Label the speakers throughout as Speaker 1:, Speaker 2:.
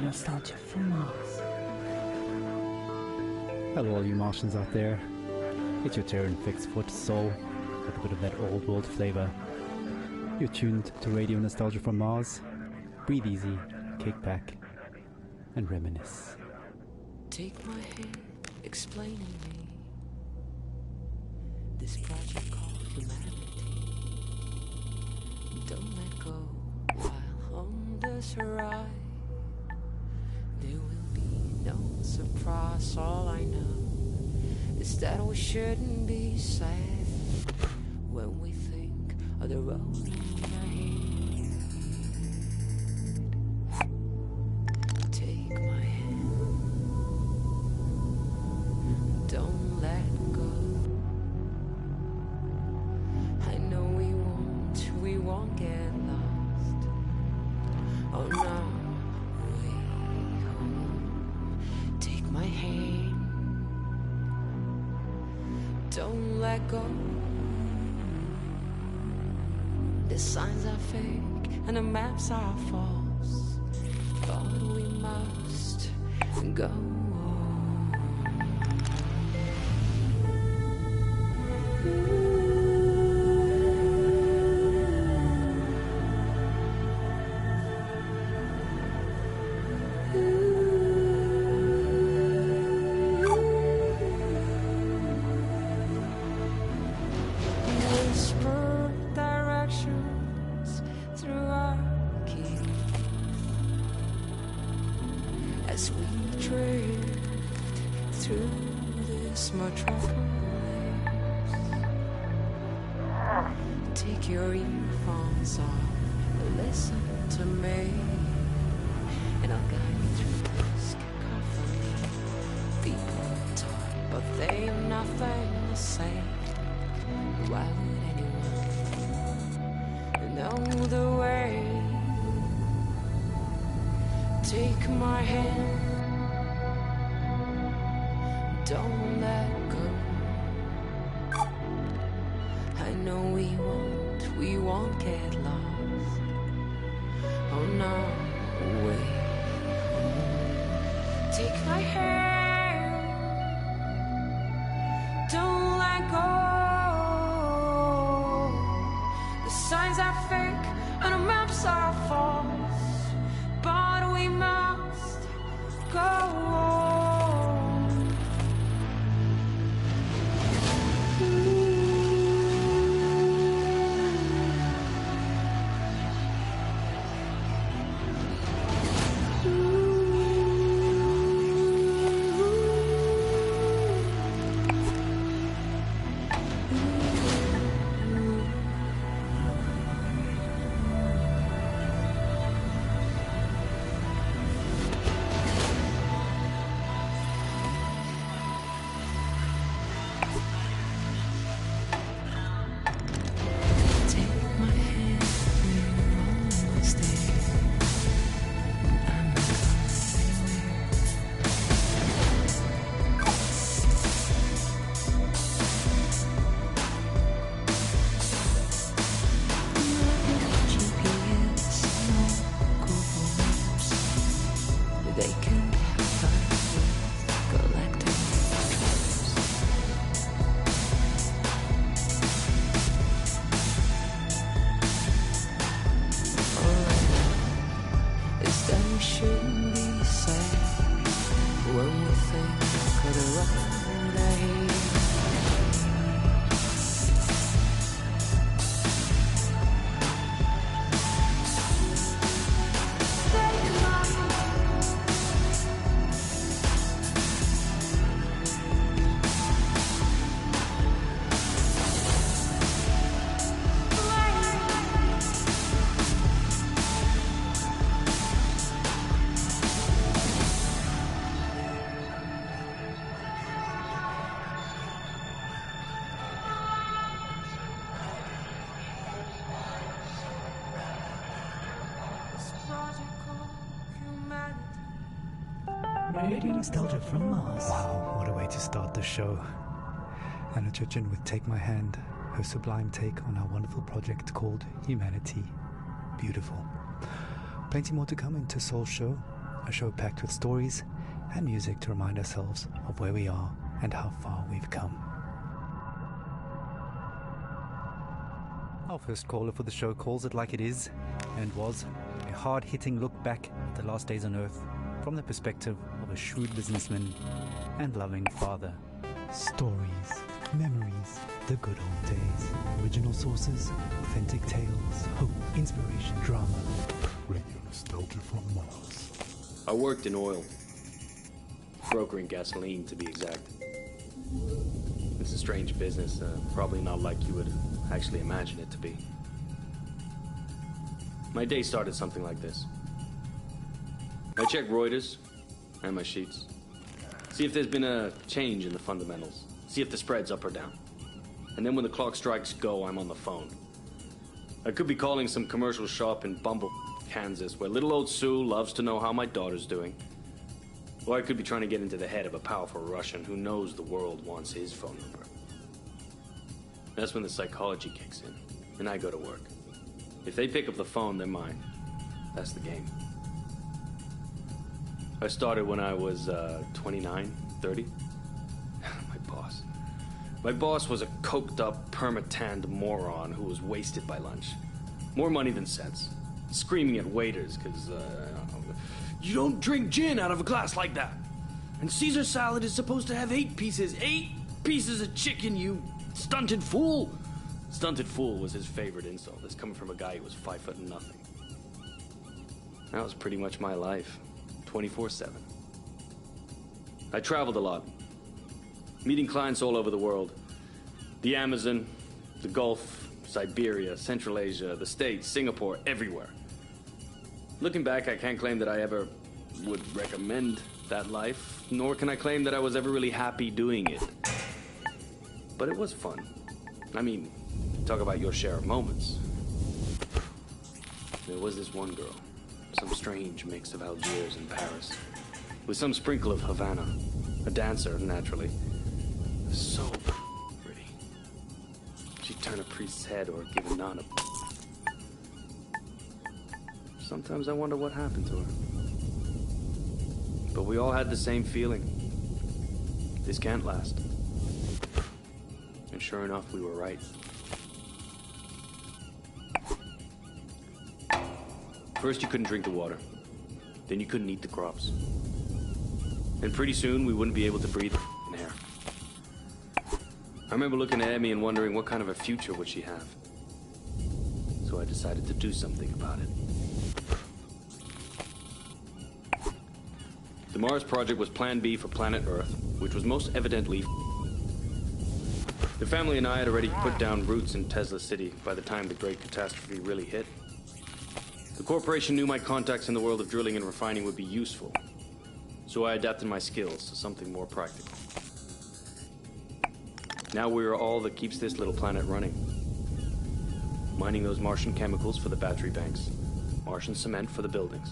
Speaker 1: nostalgia from Mars.
Speaker 2: Hello all you Martians out there. It's your Terran fixed foot soul with a bit of that old world flavour. You're tuned to Radio Nostalgia from Mars. Breathe easy, kick back, and reminisce.
Speaker 3: Take my hand, explaining me this project called humanity. Don't let go while on this ride. There will be no surprise. All I know is that we shouldn't be sad when we think of the road ahead. Take my hand. Don't let go. I know we won't get lost on our way home. Take my hand. Don't let go. The signs are fake and the maps are false, but we must go. Take your earphones off and listen to me, and I'll guide you through this cacophony. People talk, but they have nothing to say. Why would anyone know the way? Take my hand. Don't let go. I know we won't get lost on our way home. Take my hand, don't let go. The signs are fake and the maps are false, but we must go on.
Speaker 1: Radio Nostalgia from Mars.
Speaker 2: Wow, what a way to start the show. Anna Churchin with Take My Hand, her sublime take on our wonderful project called Humanity. Beautiful. Plenty more to come in Tassol's show. a show packed with stories and music to remind ourselves of where we are and how far we've come. Our first caller for the show calls it like it is, and was a hard-hitting look back at the last days on Earth from the perspective of a shrewd businessman and loving father. Stories, memories, the good old days, original sources, authentic tales, hope, inspiration, drama.
Speaker 4: Radio nostalgia from Mars.
Speaker 5: I worked in oil, brokering gasoline to be exact. It's a strange business, probably not like you would actually imagine it to be. My day started something like this. I check Reuters and my sheets. See if there's been a change in the fundamentals. See if the spread's up or down. And then when the clock strikes go, I'm on the phone. I could be calling some commercial shop in Bumble, Kansas, where little old Sue loves to know how my daughter's doing. Or I could be trying to get into the head of a powerful Russian who knows the world wants his phone number. That's when the psychology kicks in, and I go to work. If they pick up the phone, they're mine. That's the game. I started when I was 29, 30. My boss was a coked-up, perma-tanned moron who was wasted by lunch. More money than sense. Screaming at waiters because, you don't drink gin out of a glass like that. And Caesar salad is supposed to have 8 pieces. 8 pieces of chicken, you stunted fool. Stunted fool was his favorite insult. That's coming from a guy who was 5 foot nothing. That was pretty much my life. 24/7. I traveled a lot, meeting clients all over the world. The Amazon, the Gulf, Siberia, Central Asia, the States, Singapore, everywhere. Looking back, I can't claim that I ever would recommend that life, nor can I claim that I was ever really happy doing it. But it was fun. I mean, talk about your share of moments. There was this one girl, some strange mix of Algiers and Paris, with some sprinkle of Havana, a dancer, naturally. So pretty. She'd turn a priest's head or give a nun a... Sometimes I wonder what happened to her. But we all had the same feeling. This can't last. And sure enough, we were right. First, you couldn't drink the water. Then you couldn't eat the crops. And pretty soon, we wouldn't be able to breathe in air. I remember looking at Emmy and wondering what kind of a future would she have. So I decided to do something about it. The Mars project was Plan B for planet Earth, which was most evidently... The family and I had already put down roots in Tesla City by the time the great catastrophe really hit. The corporation knew my contacts in the world of drilling and refining would be useful, so I adapted my skills to something more practical. Now we are all that keeps this little planet running. Mining those Martian chemicals for the battery banks, Martian cement for the buildings.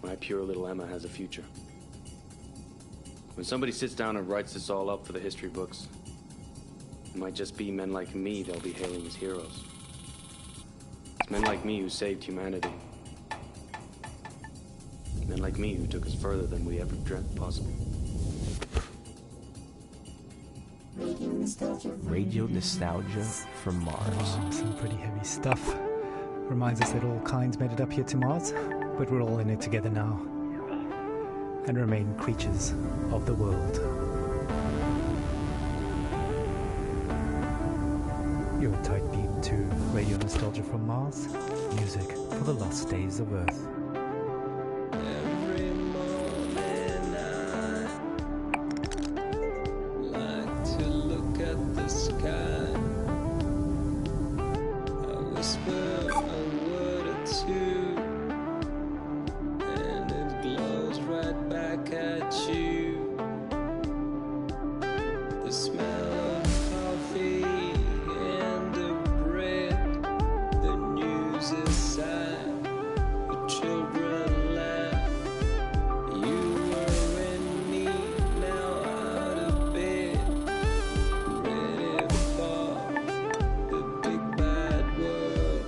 Speaker 5: My pure little Emma has a future. When somebody sits down and writes this all up for the history books, it might just be men like me they'll be hailing as heroes. It's men like me who saved humanity. Men like me who took us further than we ever dreamt possible.
Speaker 1: Radio nostalgia from Mars.
Speaker 2: Oh, some pretty heavy stuff. Reminds us that all kinds made it up here to Mars, but we're all in it together now. And remain creatures of the world. You're tight beat to Radio Nostalgia from Mars, music for the lost days of Earth.
Speaker 6: Every morning I like to look at the sky. I whisper a word or two, and it glows right back at you. The smell of coffee and of bread, the news is sad, the children laugh. You were in me, now out of bed, ready for the big bad world.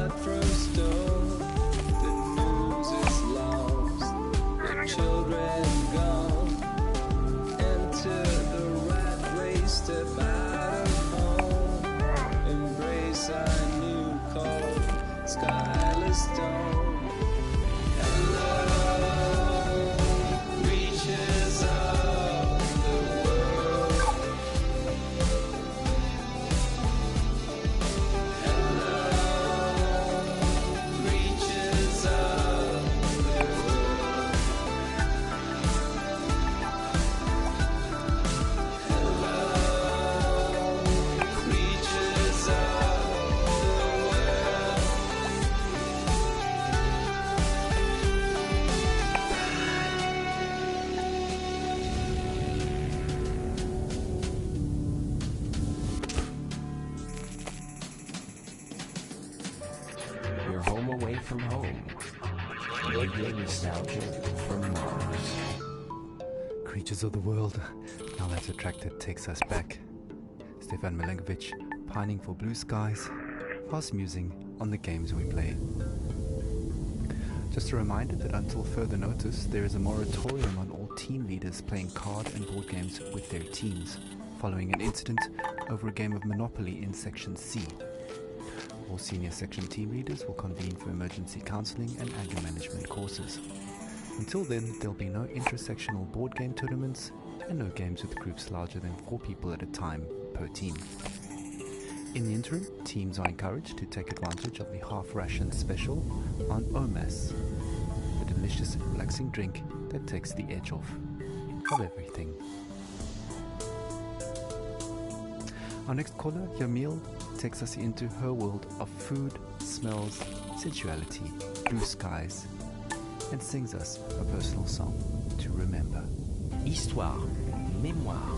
Speaker 6: heart from stone. The news is lost, the children gone. Enter the rat race, step out of home. Embrace our new cold, skyless dawn.
Speaker 1: You're home away from home. Radio nostalgia from Mars.
Speaker 2: Creatures of the world, now that Attracted takes us back. Stefan Milenkovic pining for blue skies, fast musing on the games we play. Just a reminder that until further notice, there is a moratorium on all team leaders playing card and board games with their teams, following an incident over a game of Monopoly in Section C. All senior section team leaders will convene for emergency counseling and anger management courses. Until then, there'll be no intersectional board game tournaments and no games with groups larger than 4 people at a time per team. In the interim, teams are encouraged to take advantage of the half-ration special on Omas, the delicious, relaxing drink that takes the edge off of everything. Our next caller, Yamil, takes us into her world of food, smells, sensuality, blue skies, and sings us a personal song to remember.
Speaker 1: Histoire, mémoire,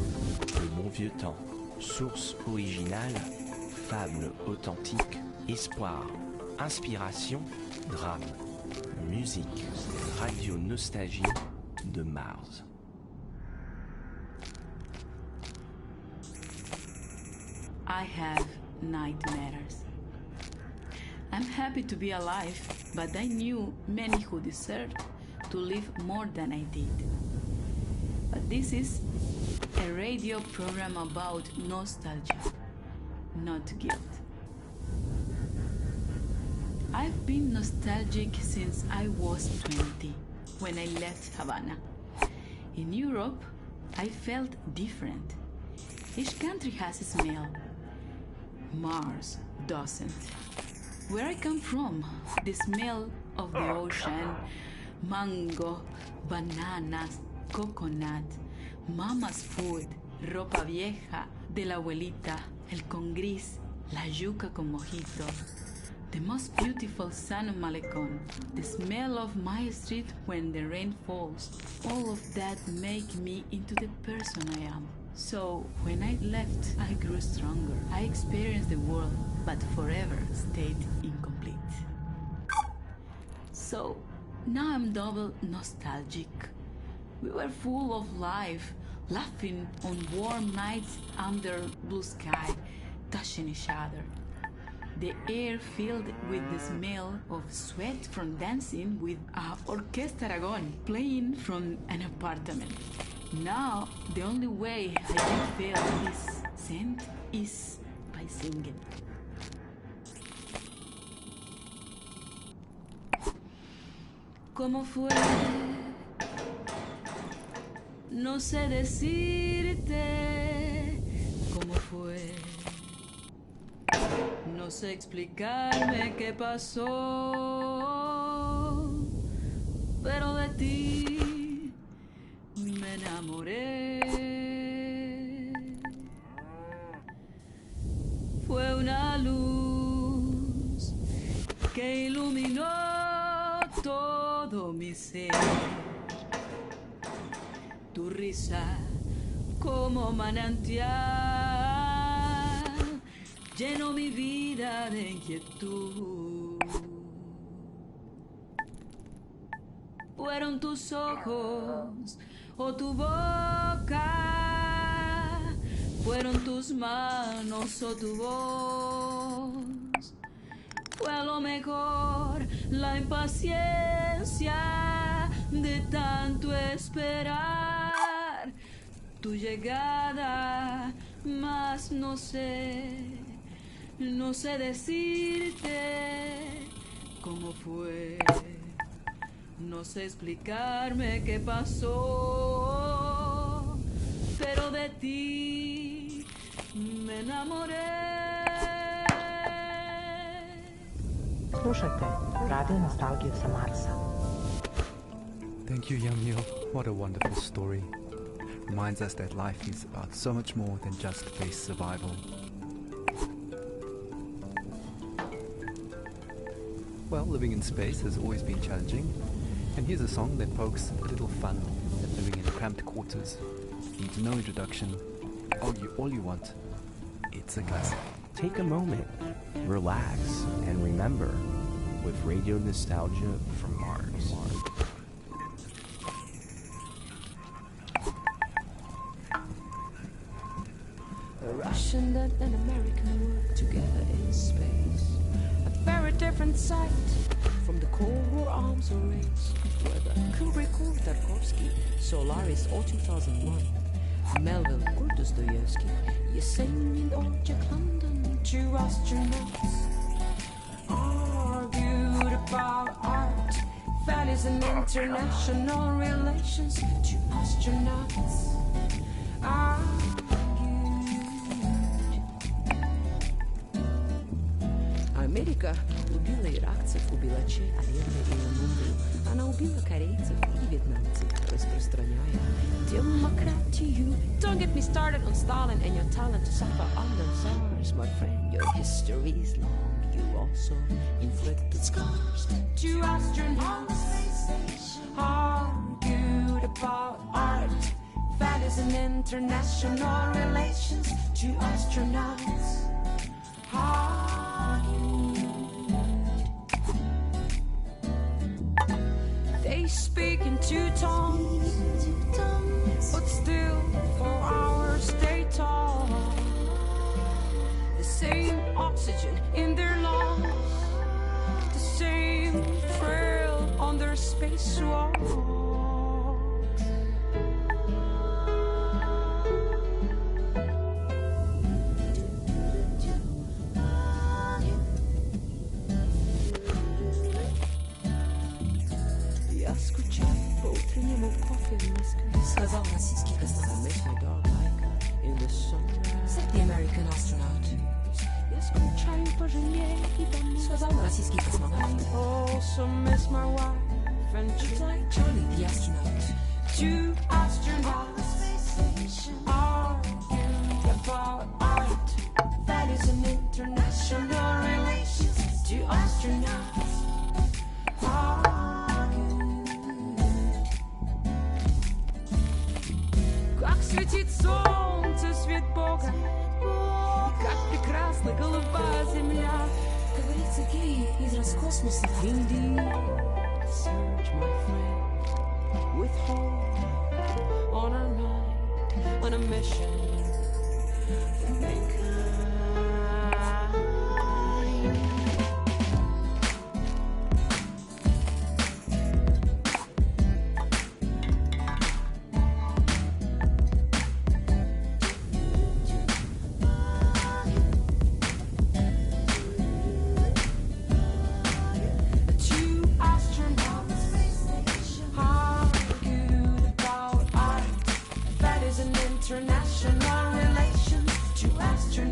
Speaker 1: le bon vieux temps, source originale, fable authentique, espoir, inspiration, drame, musique, radio nostalgie de Mars.
Speaker 7: I have nightmares. I'm happy to be alive, but I knew many who deserved to live more than I did. But this is a radio program about nostalgia, not guilt. I've been nostalgic since I was 20, when I left Havana. In Europe, I felt different. Each country has a smell. Mars doesn't. Where I come from, the smell of the ocean, mango, bananas, coconut, mama's food, ropa vieja, de la abuelita, el con gris, la yuca con mojito, the most beautiful sun of Malecon, the smell of my street when the rain falls, all of that make me into the person I am. So, when I left, I grew stronger. I experienced the world, but forever stayed incomplete. So, now I'm double nostalgic. We were full of life, laughing on warm nights under blue sky, touching each other. The air filled with the smell of sweat from dancing with Orquesta Aragon playing from an apartment. Now, the only way I can feel this scent is by singing. ¿Cómo fue? No sé decirte cómo fue. No sé explicarme qué pasó, pero de ti me enamoré. Fue una luz que iluminó todo mi ser. Tu risa como manantial llenó mi vida de inquietud. Fueron tus ojos o tu boca, fueron tus manos o tu voz, fue lo mejor, la impaciencia de tanto esperar tu llegada, mas no sé decirte cómo fue, no sé explicarme qué pasó, pero de ti me enamoré.
Speaker 8: Slušajte Radio Nostalgiju sa Marsa.
Speaker 2: Thank you, young Neil. What a wonderful story. Reminds us that life is about so much more than just base survival. Well, living in space has always been challenging, and here's a song that pokes a little fun at living in cramped quarters. Needs no introduction. Argue all you want. It's a classic.
Speaker 1: Take a moment, relax, and remember with Radio Nostalgia from Mars.
Speaker 3: A Russian and an American work together in space. A very different sight from the Cold War arms race. Whether Kubrick or Tarkovsky, Solaris or 2001, Melville or Dostoevsky, Yesenin or Jack London, two astronauts argued about art, values and international relations. Two astronauts Америка убила иракцев, убила Чечни и Мумбрию. Она убила корейцев и вьетнамцев, распространяя демократию. Don't get me started on Stalin and your talent to suffer under SARS, my friend. Your history is long. You also inflicted scars. Two astronauts argued about art, values and international relations. Two astronauts they speak in two tongues, but still for hours they talk. The same oxygen in their lungs, the same thrill on their spacewalk. Сказал российский космонавт. Makes my dog like in the sunrise. Said the American astronaut. Я скучаю по жене и домой. Сказал российский космонавт. Also miss my wife and like Charlie the astronaut. Two astronauts argued about art, values and international relations. Two astronauts светит солнце, свет Бога, и как прекрасна голубая земля. Говорится, геи из Роскосмоса. Indeed, search, my friend, with hope on our night, on a mission for mankind. International relations, two astronauts.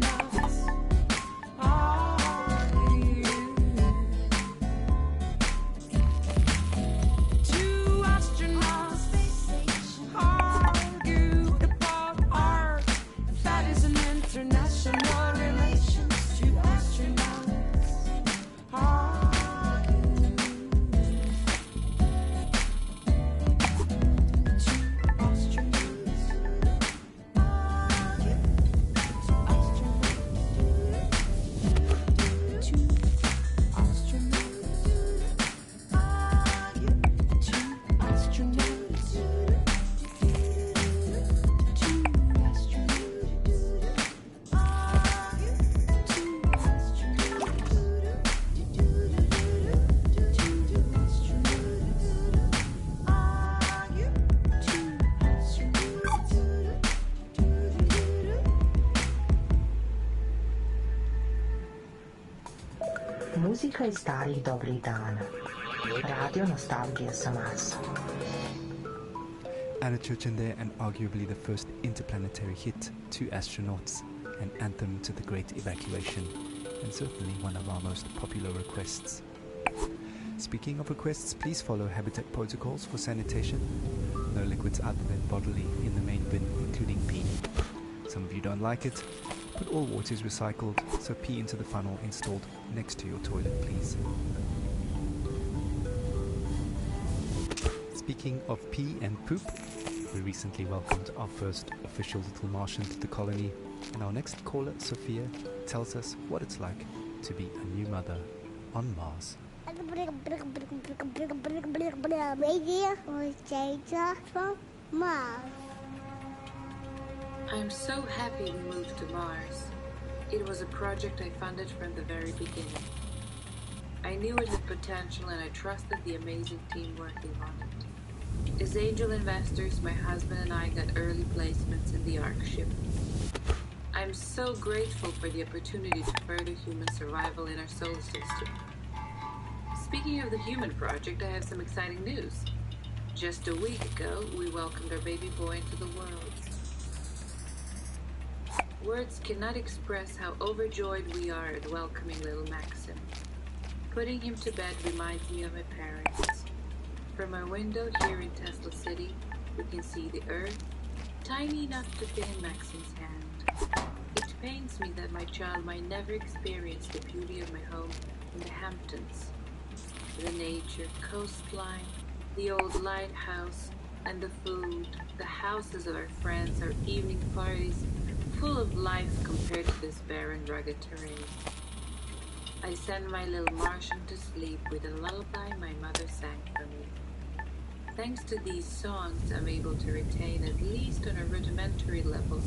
Speaker 8: Muzika iz starih dobrih dana. Radio nostalgija sa Marsa.
Speaker 2: Anna Churchill and arguably the first interplanetary hit, Two Astronauts, an anthem to the Great Evacuation, and certainly one of our most popular requests. Speaking of requests, please follow Habitat protocols for sanitation. No liquids other than bodily in the main bin, including pee. Some of you don't like it, but all water is recycled, so pee into the funnel installed next to your toilet, please. Speaking of pee and poop, we recently welcomed our first official little Martian to the colony, and our next caller, Sophia, tells us what it's like to be a new mother on Mars.
Speaker 9: I'm so happy we moved to Mars. It was a project I funded from the very beginning. I knew it had potential and I trusted the amazing team working on it. As angel investors, my husband and I got early placements in the ARC ship. I'm so grateful for the opportunity to further human survival in our solar system. Speaking of the human project, I have some exciting news. Just a week ago, we welcomed our baby boy into the world. Words cannot express how overjoyed we are at welcoming little Maxim. Putting him to bed reminds me of my parents. From our window here in Tesla City, we can see the Earth, tiny enough to fit in Maxim's hand. It pains me that my child might never experience the beauty of my home in the Hamptons. The nature, coastline, the old lighthouse, and the food, the houses of our friends, our evening parties, full of life compared to this barren, rugged terrain. I send my little Martian to sleep with a lullaby my mother sang for me. Thanks to these songs, I'm able to retain, at least on a rudimentary level,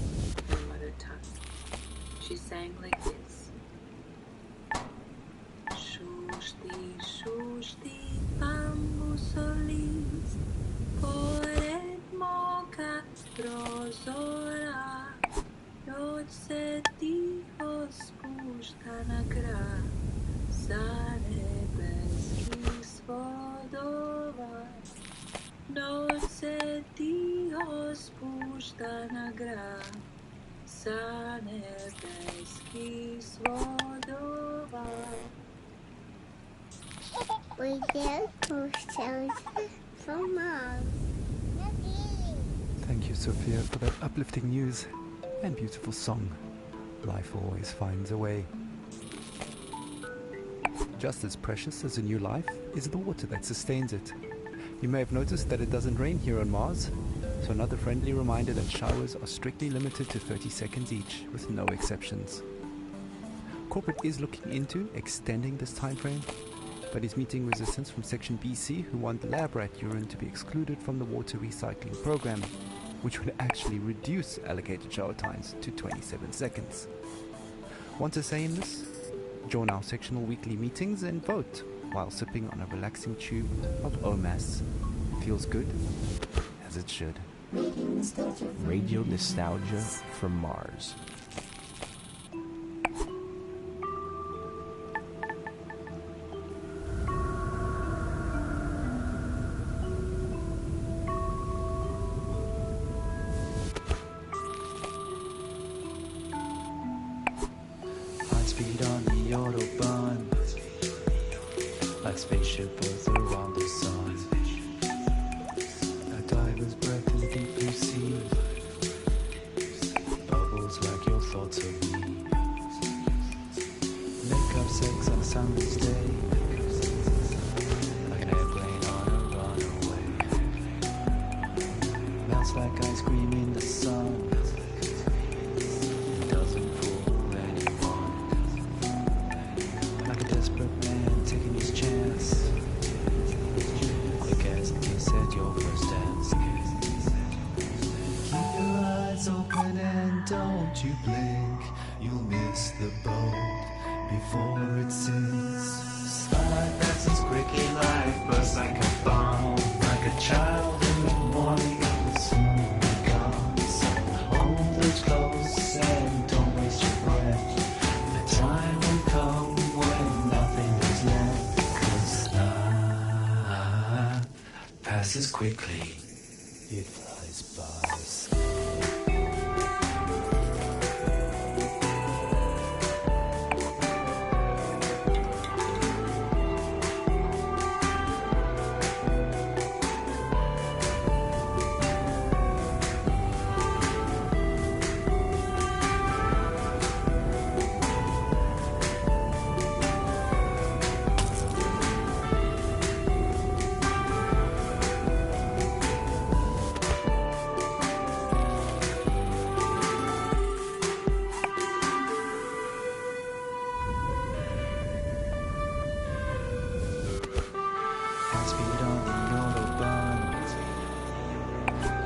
Speaker 9: my mother tongue. She sang like this. Shushti, shushti, bambusolis, pored moka prozora, noć se tiho spušta na grad, sa nebeskih svodova. Noć se tiho spušta na grad, sa nebeskih svodova.
Speaker 10: We get ourselves from Mars.
Speaker 2: Thank you, Sophia, for that uplifting news and beautiful song. Life always finds a way. Just as precious as a new life is the water that sustains it. You may have noticed that it doesn't rain here on Mars, so another friendly reminder that showers are strictly limited to 30 seconds each, with no exceptions. Corporate is looking into extending this time frame, but is meeting resistance from Section BC, who want lab rat urine to be excluded from the water recycling program, which would actually reduce allocated shower times to 27 seconds. Want to say in this? Join our sectional weekly meetings and vote while sipping on a relaxing tube of OMAS. Feels good, as it should.
Speaker 1: Radio nostalgia from Mars.
Speaker 6: Speed on the Autobahn, like spaceship was around the sun. A diver's breath in deep blue sea, bubbles like your thoughts of me. Make up sex on a summer's day, like an airplane on a runaway. Melts like ice cream in the sun.
Speaker 11: Don't you blink, you'll miss the boat before it sinks. Slide past this quickie life, burst like a bomb, like a child in the morning, it will soon be gone. So hold those close and don't waste your breath. The time will come when nothing passes quickly.
Speaker 6: It flies by.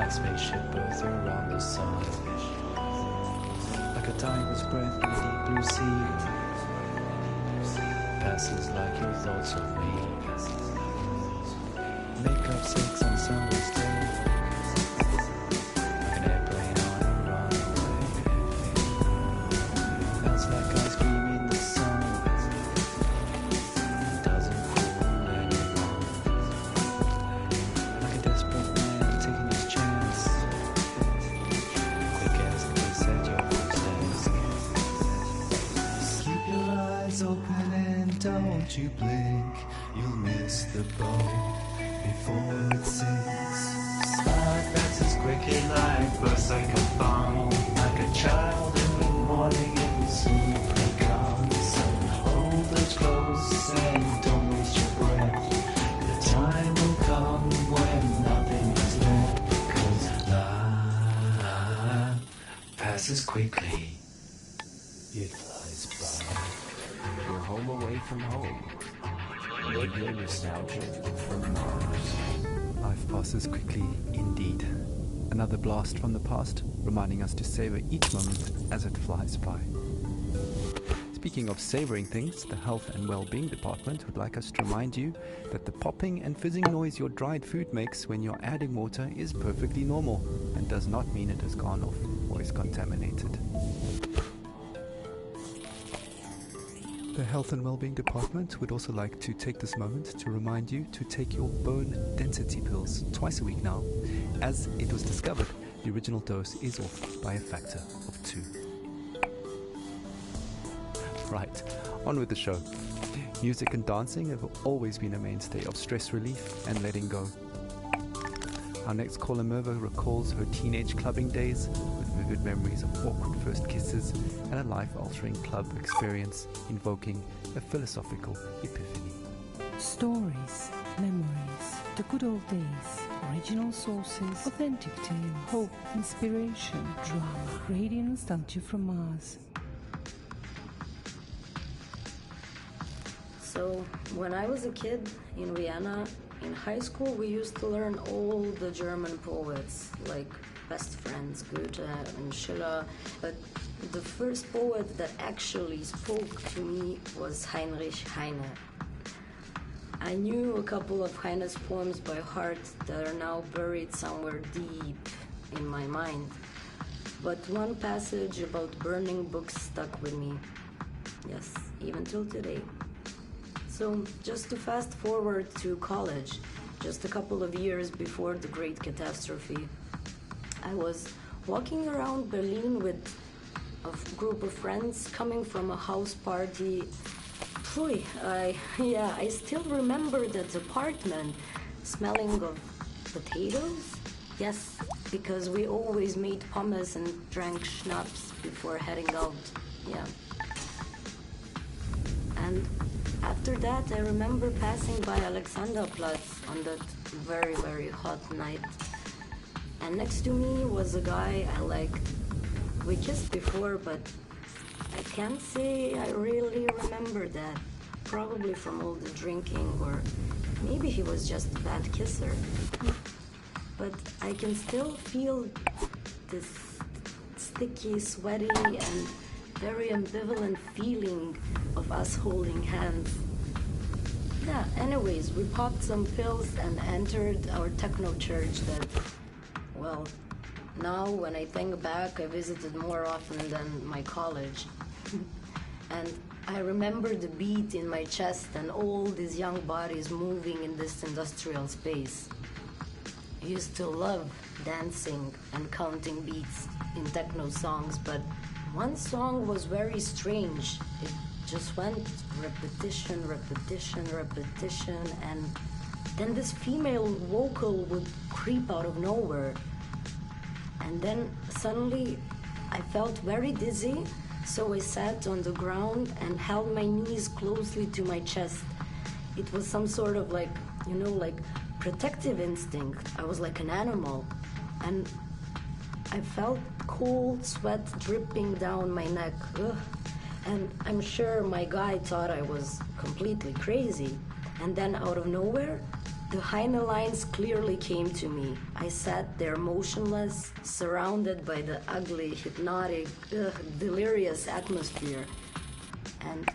Speaker 6: Spaceship birds around the sun, like a tiger's breath in the deep blue sea. Passes like your thoughts of me. Make up 6 on summer's day, like an airplane on a runaway. Feels like ice cream in the sun. Doesn't fool anyone. Like a desperate man taking his chance. Quick as the kiss at your footsteps.
Speaker 11: Keep your eyes open and don't you blink. You'll miss the boat before it sinks. Sky passes quickly like bursts like a bomb. Like a child in the morning it will soon become. So hold it close and don't waste your breath. The time will come when nothing is left. 'Cause life passes quickly.
Speaker 6: It flies by.
Speaker 1: You're home away from home. Radio nostalgia from Mars.
Speaker 2: Life passes quickly indeed. Another blast from the past, reminding us to savor each moment as it flies by. Speaking of savoring things, the Health and Wellbeing Department would like us to remind you that the popping and fizzing noise your dried food makes when you're adding water is perfectly normal and does not mean it has gone off or is contaminated. The Health and Wellbeing Department would also like to take this moment to remind you to take your bone density pills twice a week now, as it was discovered the original dose is off by a factor of 2. Right, on with the show. Music and dancing have always been a mainstay of stress relief and letting go. Our next caller, Merva, recalls her teenage clubbing days with vivid memories of awkward first kisses and a life-altering club experience invoking a philosophical epiphany.
Speaker 12: Stories, memories, the good old days, original sources, authentic tales, hope, inspiration, drama, radio nostalgia from Mars.
Speaker 13: So, when I was a kid in Vienna, in high school, we used to learn all the German poets, like Best Friends, Goethe and Schiller. But the first poet that actually spoke to me was Heinrich Heine. I knew a couple of Heine's poems by heart that are now buried somewhere deep in my mind. But one passage about burning books stuck with me. Yes, even till today. So, just to fast forward to college, just a couple of years before the Great Catastrophe, I was walking around Berlin with a group of friends coming from a house party. I still remember that apartment smelling of potatoes. Yes, because we always made pommes and drank schnapps before heading out. Yeah. And after that, I remember passing by Alexanderplatz on that very, very hot night. And next to me was a guy I liked. We kissed before, but I can't say I really remember that. Probably from all the drinking, or maybe he was just a bad kisser. But I can still feel this sticky, sweaty, and very ambivalent feeling of us holding hands. Yeah, anyways, we popped some pills and entered our techno church that, well, now when I think back, I visited more often than my college. And I remember the beat in my chest and all these young bodies moving in this industrial space. used to love dancing and counting beats in techno songs, but one song was very strange. It just went repetition, repetition, repetition, and then this female vocal would creep out of nowhere. And then suddenly I felt very dizzy, so I sat on the ground and held my knees closely to my chest. It was some sort of like protective instinct. I was like an animal. And I felt cold sweat dripping down my neck. Ugh. And I'm sure my guy thought I was completely crazy. And then out of nowhere, the hyena lines clearly came to me. I sat there motionless, surrounded by the ugly, hypnotic, delirious atmosphere. And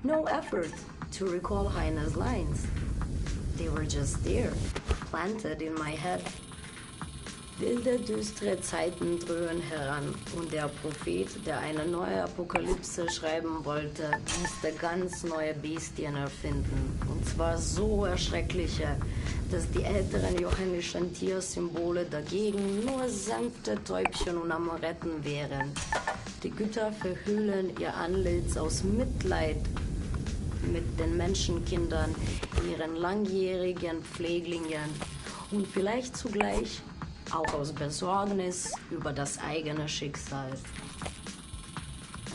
Speaker 13: no effort to recall Heine's lines. They were just there, planted in my head. Wilde, düstere Zeiten dröhnen heran und der Prophet, der eine neue Apokalypse schreiben wollte, musste ganz neue Bestien erfinden. Und zwar so erschreckliche, dass die älteren johannischen Tiersymbole dagegen nur sanfte Täubchen und Amoretten wären. Die Götter verhüllen ihr Antlitz aus Mitleid mit den Menschenkindern, ihren langjährigen Pfleglingen und vielleicht zugleich auch aus Besorgnis über das eigene Schicksal.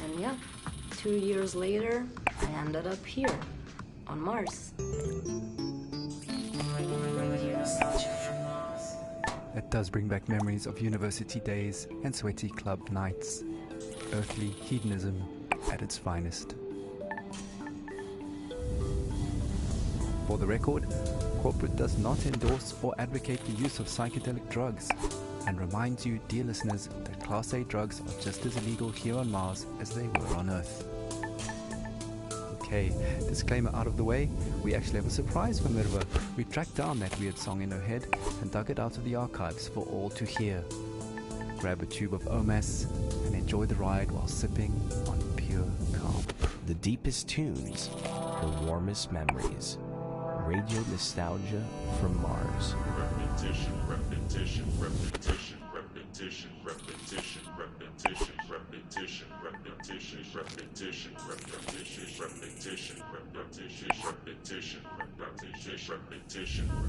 Speaker 13: And yeah, 2 years later, I ended up here, on Mars.
Speaker 2: It does bring back memories of university days and sweaty club nights. Earthly hedonism at its finest. For the record, corporate does not endorse or advocate the use of psychedelic drugs, and reminds you, dear listeners, that Class A drugs are just as illegal here on Mars as they were on Earth. Okay, disclaimer out of the way, we actually have a surprise for Mirva. We tracked down that weird song in her head and dug it out of the archives for all to hear. Grab a tube of OMAS and enjoy the ride while sipping on pure calm.
Speaker 1: The deepest tunes, the warmest memories. Radio nostalgia from Mars.
Speaker 4: Repetition, repetition, repetition, repetition, repetition, repetition, repetition, repetition, repetition, repetition, repetition, repetition, repetition, repetition, repetition,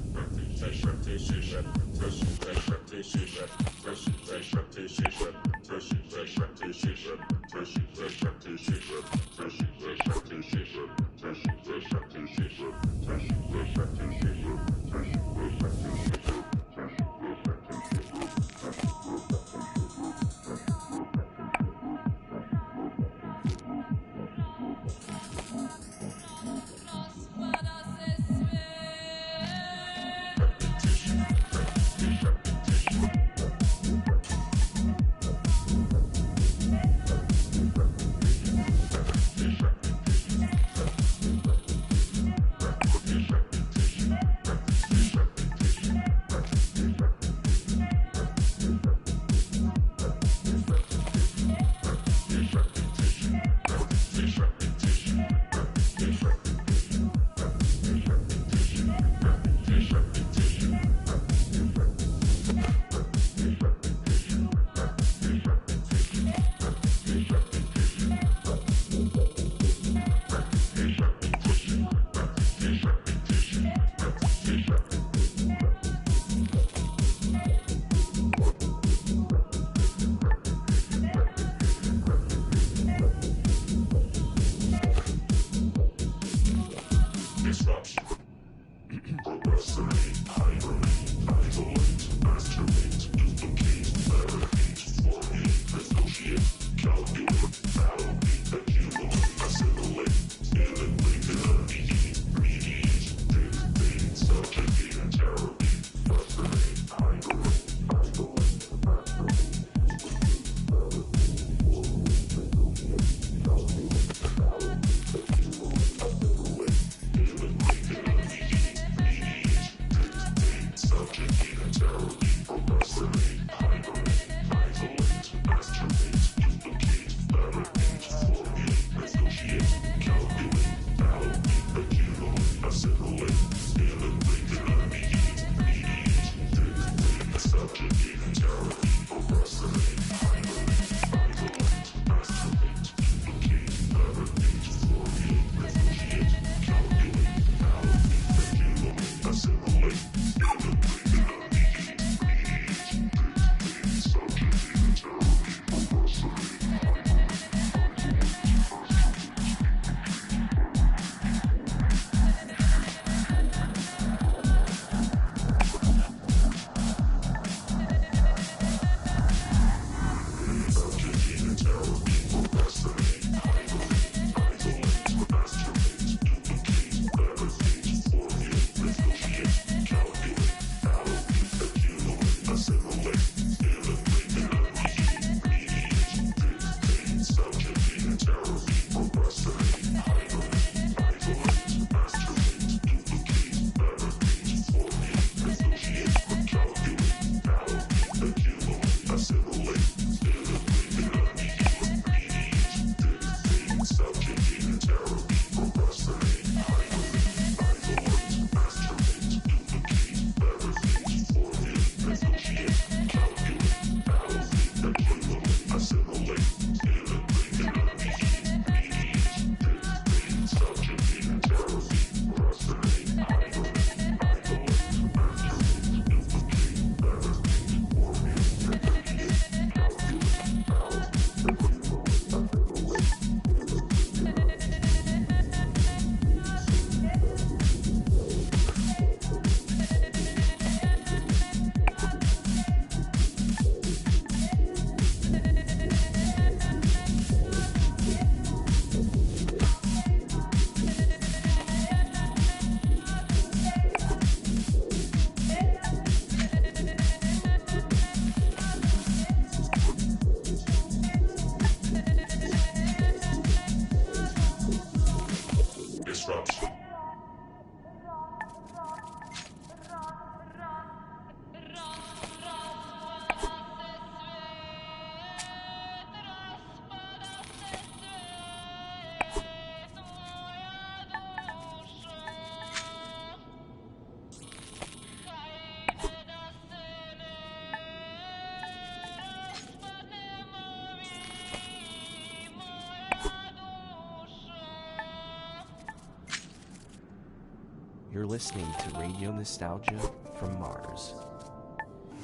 Speaker 1: You're listening to Radio Nostalgia from Mars.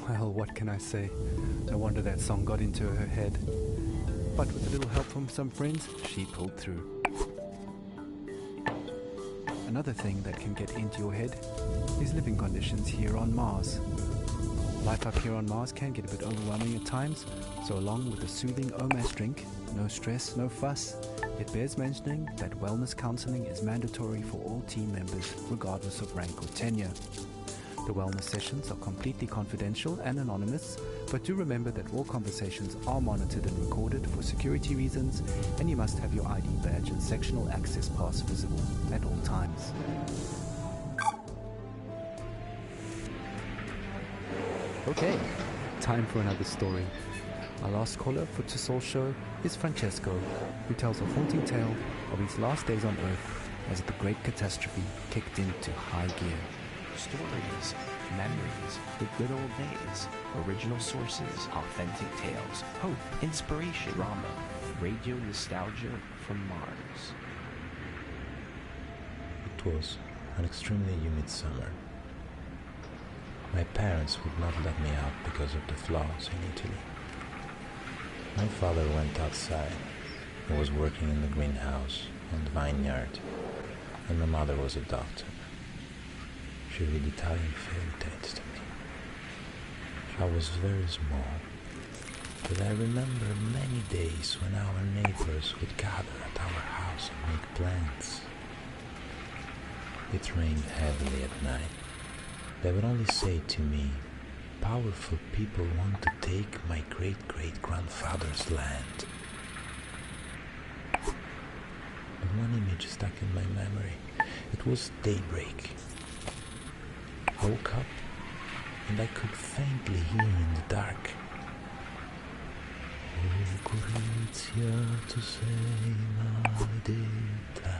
Speaker 2: Well, what can I say? No wonder that song got into her head. But with a little help from some friends, she pulled through. Another thing that can get into your head is living conditions here on Mars. Life up here on Mars can get a bit overwhelming at times, so along with a soothing OMAS drink, no stress, no fuss, it bears mentioning that wellness counseling is mandatory for all team members, regardless of rank or tenure. The wellness sessions are completely confidential and anonymous, but do remember that all conversations are monitored and recorded for security reasons, and you must have your ID badge and sectional access pass visible at all times. Okay, time for another story. Our last caller for Tussol's show is Francesco, who tells a haunting tale of his last days on Earth as the Great Catastrophe kicked into high gear.
Speaker 1: Stories, memories, the good old days, original sources, authentic tales, hope, inspiration, drama, radio nostalgia from Mars.
Speaker 14: It was an extremely humid summer. My parents would not let me out because of the floods in Italy. My father went outside. He was working in the greenhouse on the vineyard, and my mother was a doctor. She read Italian fairy tales to me. I was very small, but I remember many days when our neighbors would gather at our house and make plans. It rained heavily at night. They would only say to me, "Powerful people want to take my great-great-grandfather's land." But one image stuck in my memory. It was daybreak. I woke up and I could faintly hear in the dark, "Oh, Gorizia, tu sei maledetta."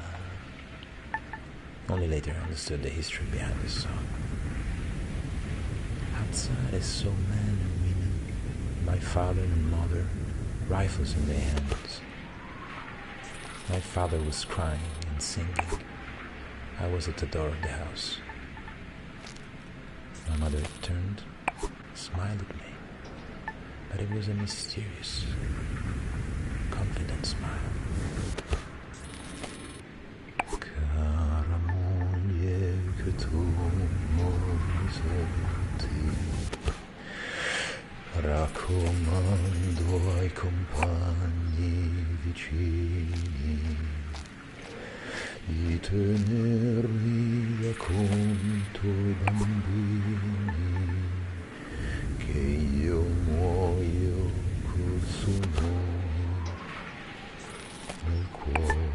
Speaker 14: Only later I understood the history behind this song. Outside I saw men and women, my father and mother, rifles in their hands. My father was crying and singing. I was at the door of the house. My mother turned, smiled at me, but it was a mysterious, confident smile. Cara moglie che tu non senti, raccomando ai compagni vicini di tenermi da conto i bambini, che io muoio col suo nome nel cuore.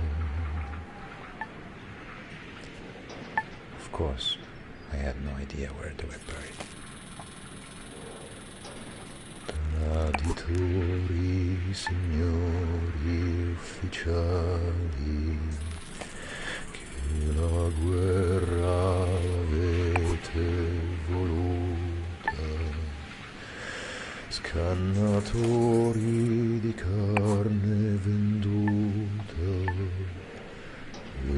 Speaker 14: Of course, I had no idea where they were buried. Traditori, signori ufficiali, la guerra avete voluta, scannatori di carne venduta e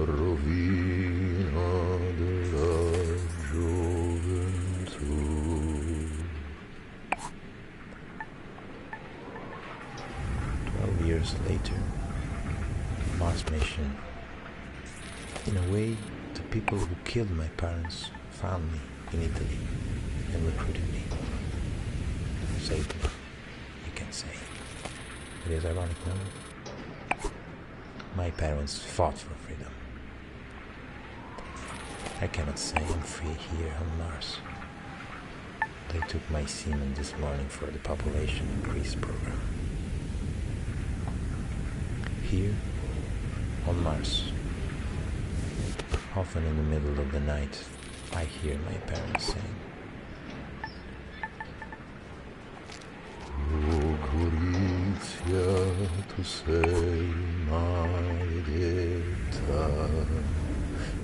Speaker 14: rovina della gioventù. 12 years later, Mars mission. In a way, the people who killed my parents found me in Italy and recruited me. Saved me, you can say. It is ironic, no? My parents fought for freedom. I cannot say I'm free here on Mars. They took my semen this morning for the population increase program. Here, on Mars, often in the middle of the night, I hear my parents sing. Oh, Gorizia, tu sei maledetta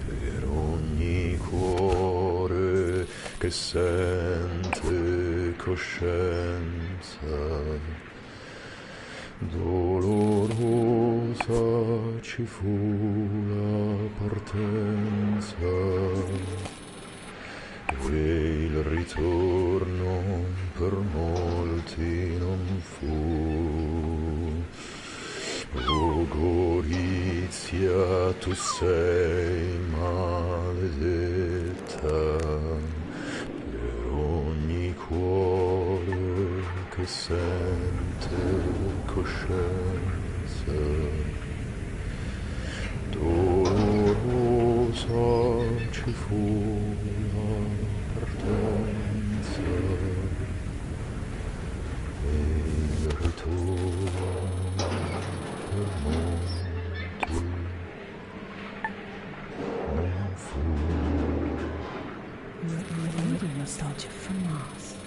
Speaker 14: per ogni cuore che sente coscienza dolorosa dolorosa ci fu la partenza e il ritorno per molti non fu. O Gorizia, tu sei maledetta per ogni cuore che sente coscienza. Dolorosa ci fu la partenza e il ritorno per molti non fu.
Speaker 12: Radio nostalgia from Mars.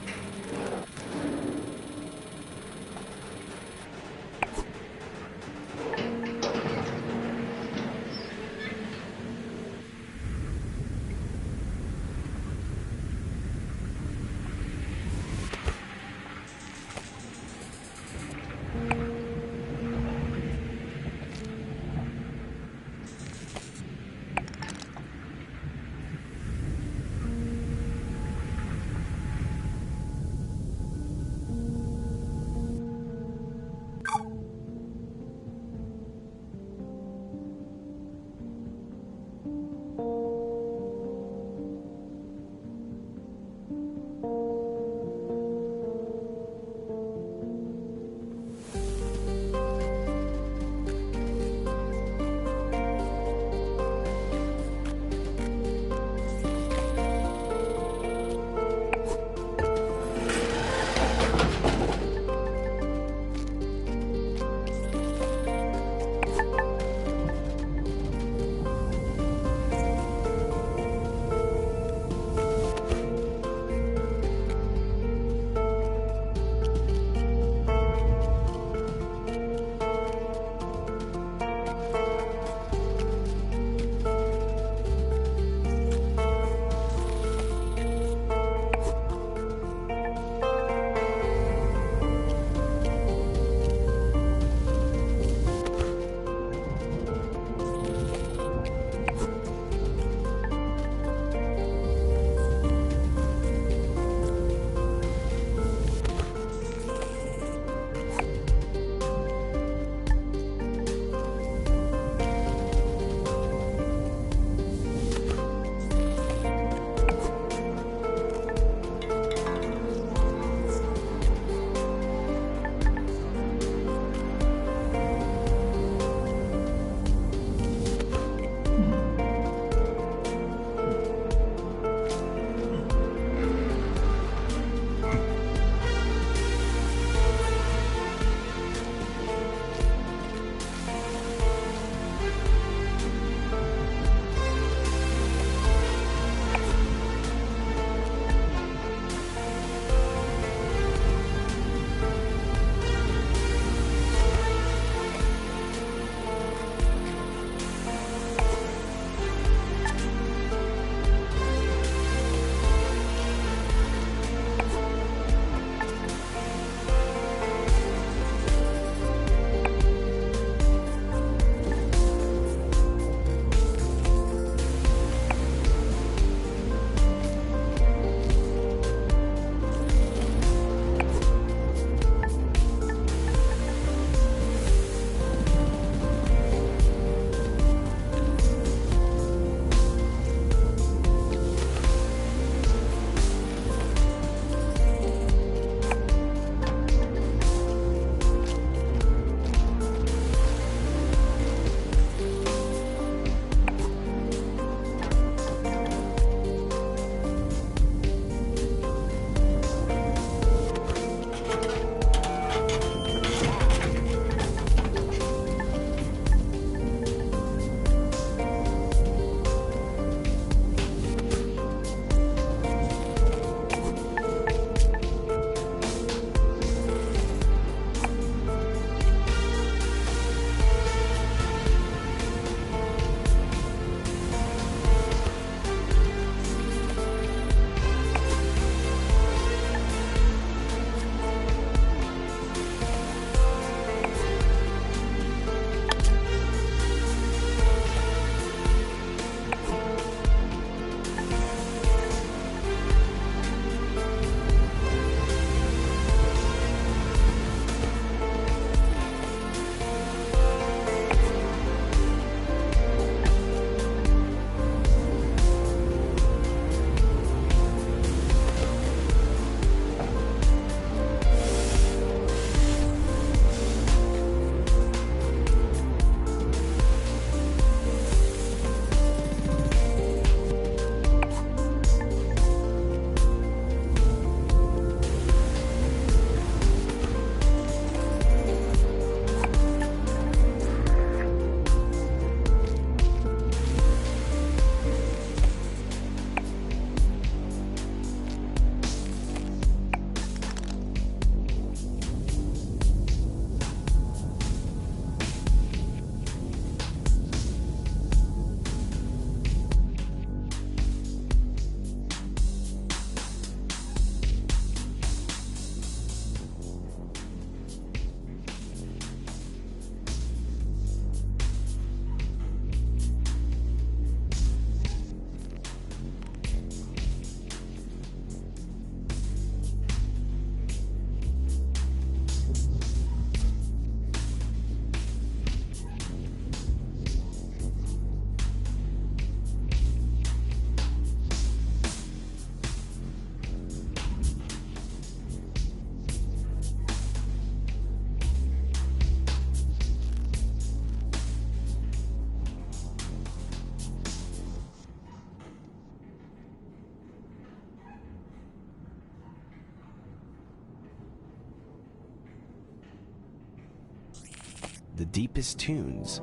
Speaker 1: The deepest tunes,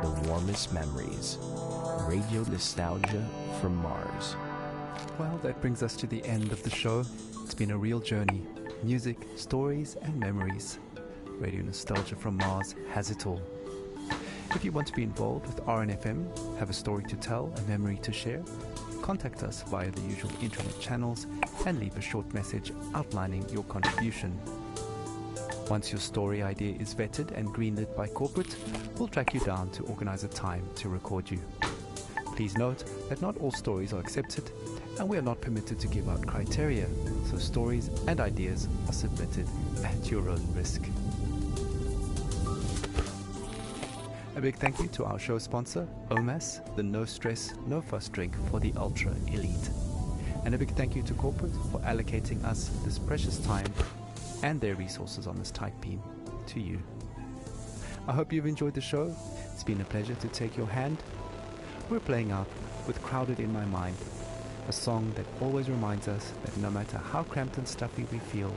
Speaker 1: the warmest memories. Radio nostalgia from Mars.
Speaker 2: Well, that brings us to the end of the show. It's been a real journey. Music, stories, and memories. Radio Nostalgia from Mars has it all. If you want to be involved with RNFM, have a story to tell, a memory to share, contact us via the usual internet channels and leave a short message outlining your contribution. Once your story idea is vetted and greenlit by corporate, we'll track you down to organize a time to record you. Please note that not all stories are accepted and we are not permitted to give out criteria, so stories and ideas are submitted at your own risk. A big thank you to our show sponsor, OMAS, the no stress, no fuss drink for the ultra elite. And a big thank you to corporate for allocating us this precious time and their resources on this tight beam to you. I hope you've enjoyed the show. It's been a pleasure to take your hand. We're playing out with Crowded in My Mind, a song that always reminds us that no matter how cramped and stuffy we feel,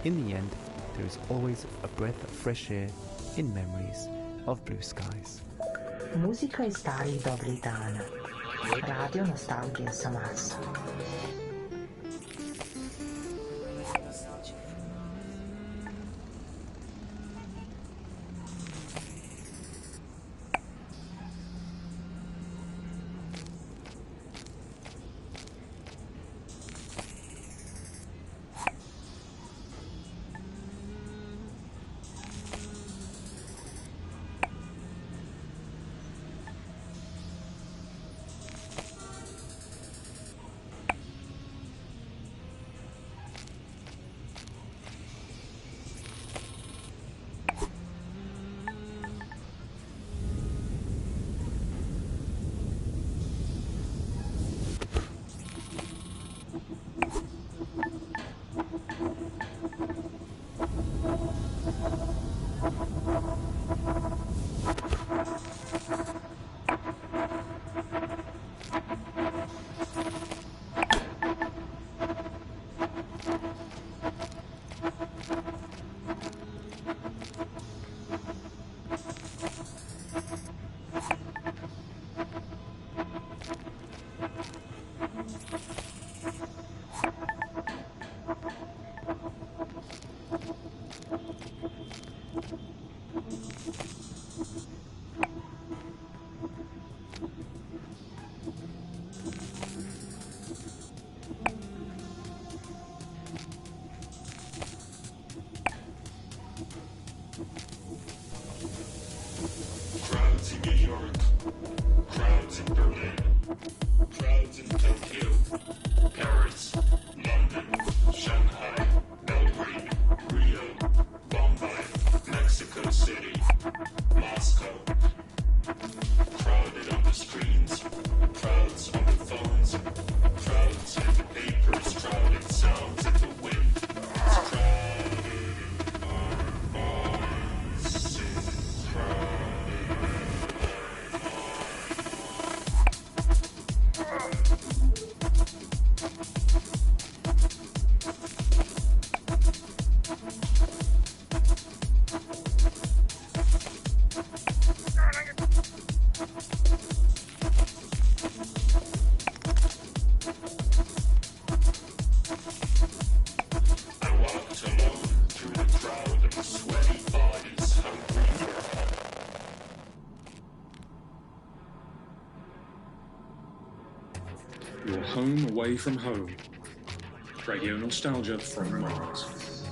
Speaker 2: in the end, there is always a breath of fresh air in memories of blue skies.
Speaker 8: Muzika iz starih dobrih dana. Radio nostalgija sa Marsa.
Speaker 4: Your home away from home. Radio nostalgia from Mars.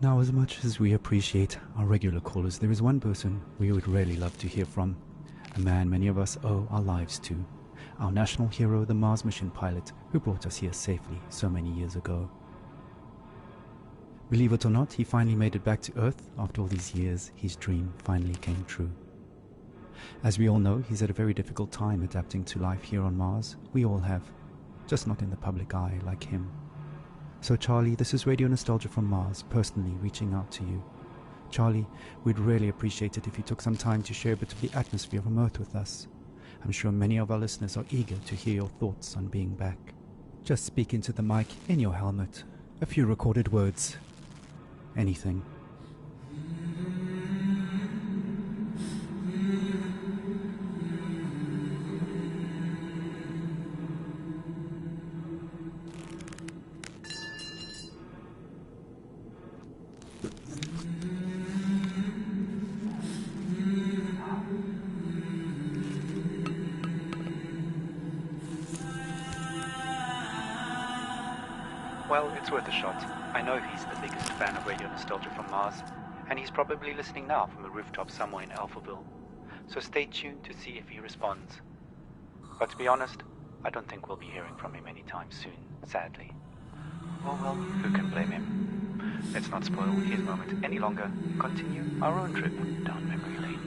Speaker 2: Now, as much as we appreciate our regular callers, there is one person we would really love to hear from. A man many of us owe our lives to. Our national hero, the Mars mission pilot who brought us here safely so many years ago. Believe it or not, he finally made it back to Earth. After all these years, his dream finally came true. As we all know, he's had a very difficult time adapting to life here on Mars. We all have, just not in the public eye like him. So Charlie, this is Radio Nostalgia from Mars, personally reaching out to you. Charlie, we'd really appreciate it if you took some time to share a bit of the atmosphere from Earth with us. I'm sure many of our listeners are eager to hear your thoughts on being back. Just speak into the mic in your helmet. A few recorded words. Anything. Well, it's worth a shot. I know he's the biggest fan of radio nostalgia from Mars, and he's probably listening now from a rooftop somewhere in Alphaville. So stay tuned to see if he responds. But to be honest, I don't think we'll be hearing from him anytime soon, sadly. Oh well, who can blame him? Let's not spoil his moment any longer. Continue our own trip down memory lane.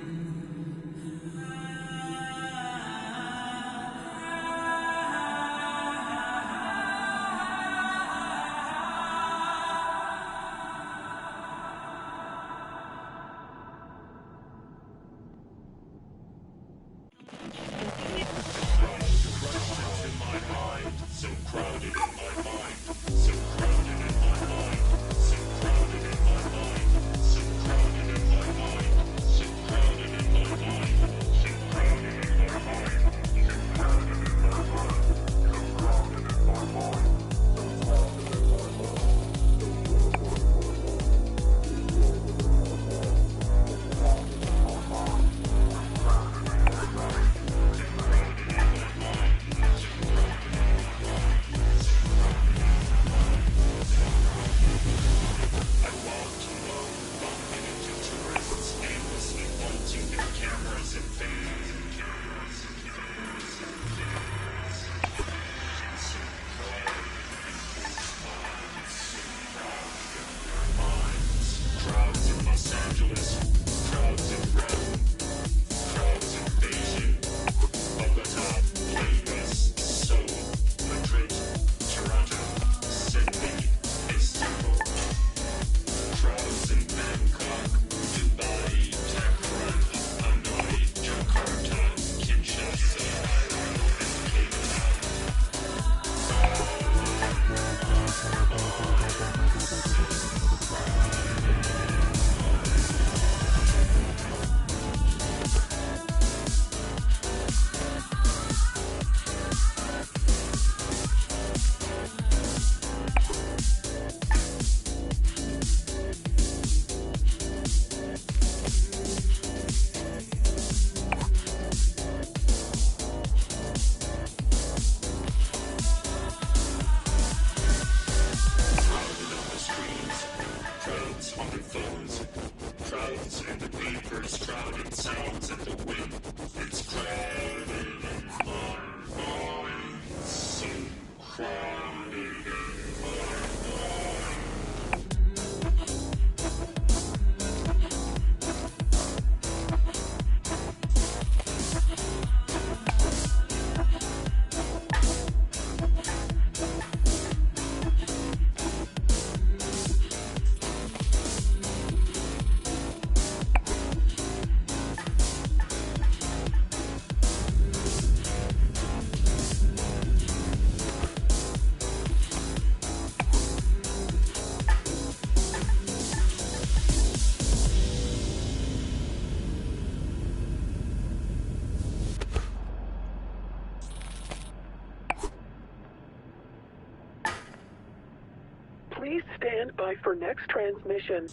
Speaker 15: Please stand by for next transmission.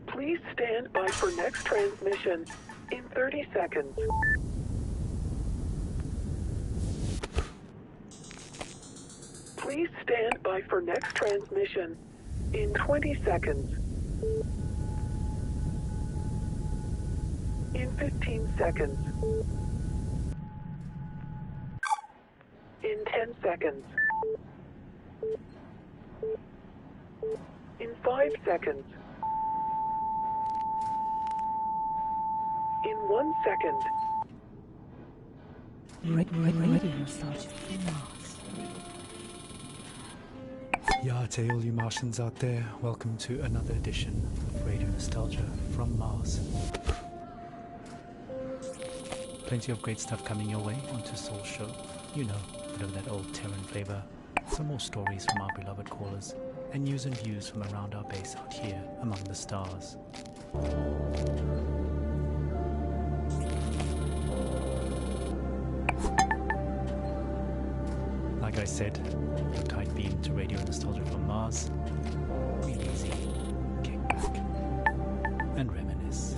Speaker 15: Please stand by for next transmission in 30 seconds. Please stand by for next transmission in 20 seconds. In 15 seconds. In 10 seconds. In 5 seconds. In 1 second.
Speaker 12: Radio nostalgia from Mars.
Speaker 2: Yeah, to all you Martians out there, welcome to another edition of Radio Nostalgia from Mars. Plenty of great stuff coming your way onto Soul Show. You know, a bit of that old Terran flavor, some more stories from our beloved callers, and news and views from around our base out here among the stars. Like I said, your tight beam to Radio Nostalgia from Mars. Breathe easy, kick back, and reminisce.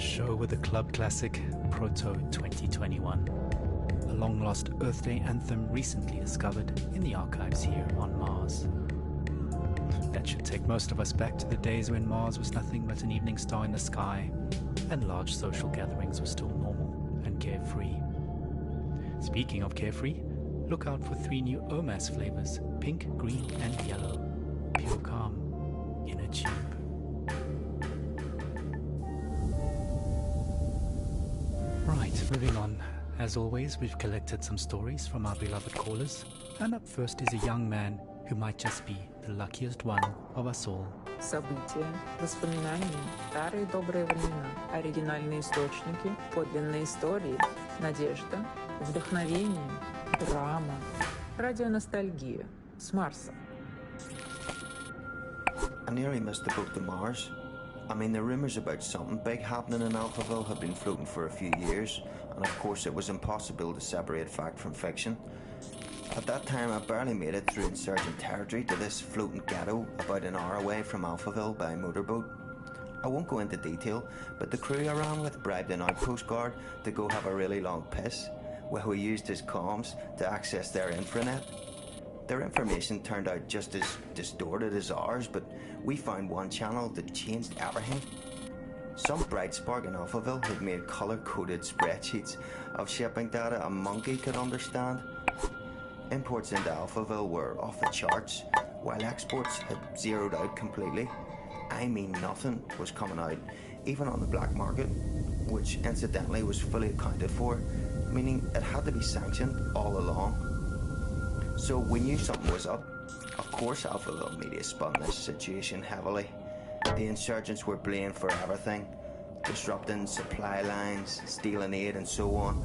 Speaker 2: show with the club classic Proto 2021, a long-lost Earth Day anthem recently discovered in the archives here on Mars. That should take most of us back to the days when Mars was nothing but an evening star in the sky, and large social gatherings were still normal and carefree. Speaking of carefree, look out for 3 new OMAS flavors, pink, green and yellow. Pure calm in a tube. Right, moving on. As always, we've collected some stories from our beloved callers, and up first is a young man who might just be the luckiest one of us all.
Speaker 16: События, воспоминания, старые добрые времена, оригинальные источники, подлинные истории, надежда, вдохновение, драма, радионостальгия с Марса.
Speaker 17: I nearly missed the boat to Mars. I mean, the rumours about something big happening in Alphaville had been floating for a few years, and of course it was impossible to separate fact from fiction. At that time, I barely made it through insurgent territory to this floating ghetto about an hour away from Alphaville by motorboat. I won't go into detail, but the crew I ran with bribed an outpost guard to go have a really long piss, where we used his comms to access their infranet. Their information turned out just as distorted as ours, but we found one channel that changed everything. Some bright spark in Alphaville had made colour-coded spreadsheets of shipping data a monkey could understand. Imports into Alphaville were off the charts, while exports had zeroed out completely. I mean, nothing was coming out, even on the black market, which incidentally was fully accounted for, meaning it had to be sanctioned all along. So we knew something was up. Of course Alphaville media spun this situation heavily. The insurgents were blamed for everything, disrupting supply lines, stealing aid and so on.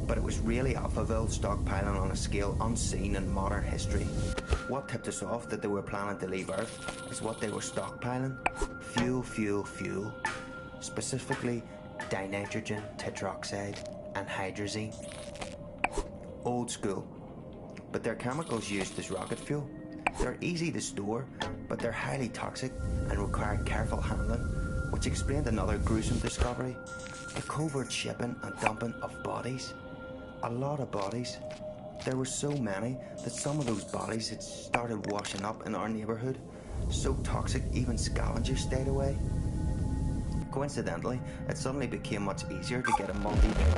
Speaker 17: But it was really Alphaville stockpiling on a scale unseen in modern history. What tipped us off that they were planning to leave Earth is what they were stockpiling. Fuel, fuel, fuel. Specifically, dinitrogen, tetroxide and hydrazine. Old school. But they're chemicals used as rocket fuel. They're easy to store, but they're highly toxic and require careful handling, which explained another gruesome discovery: the covert shipping and dumping of bodies. A lot of bodies. There were so many that some of those bodies had started washing up in our neighbourhood, so toxic even scavengers stayed away. Coincidentally, it suddenly became much easier to get a multi-day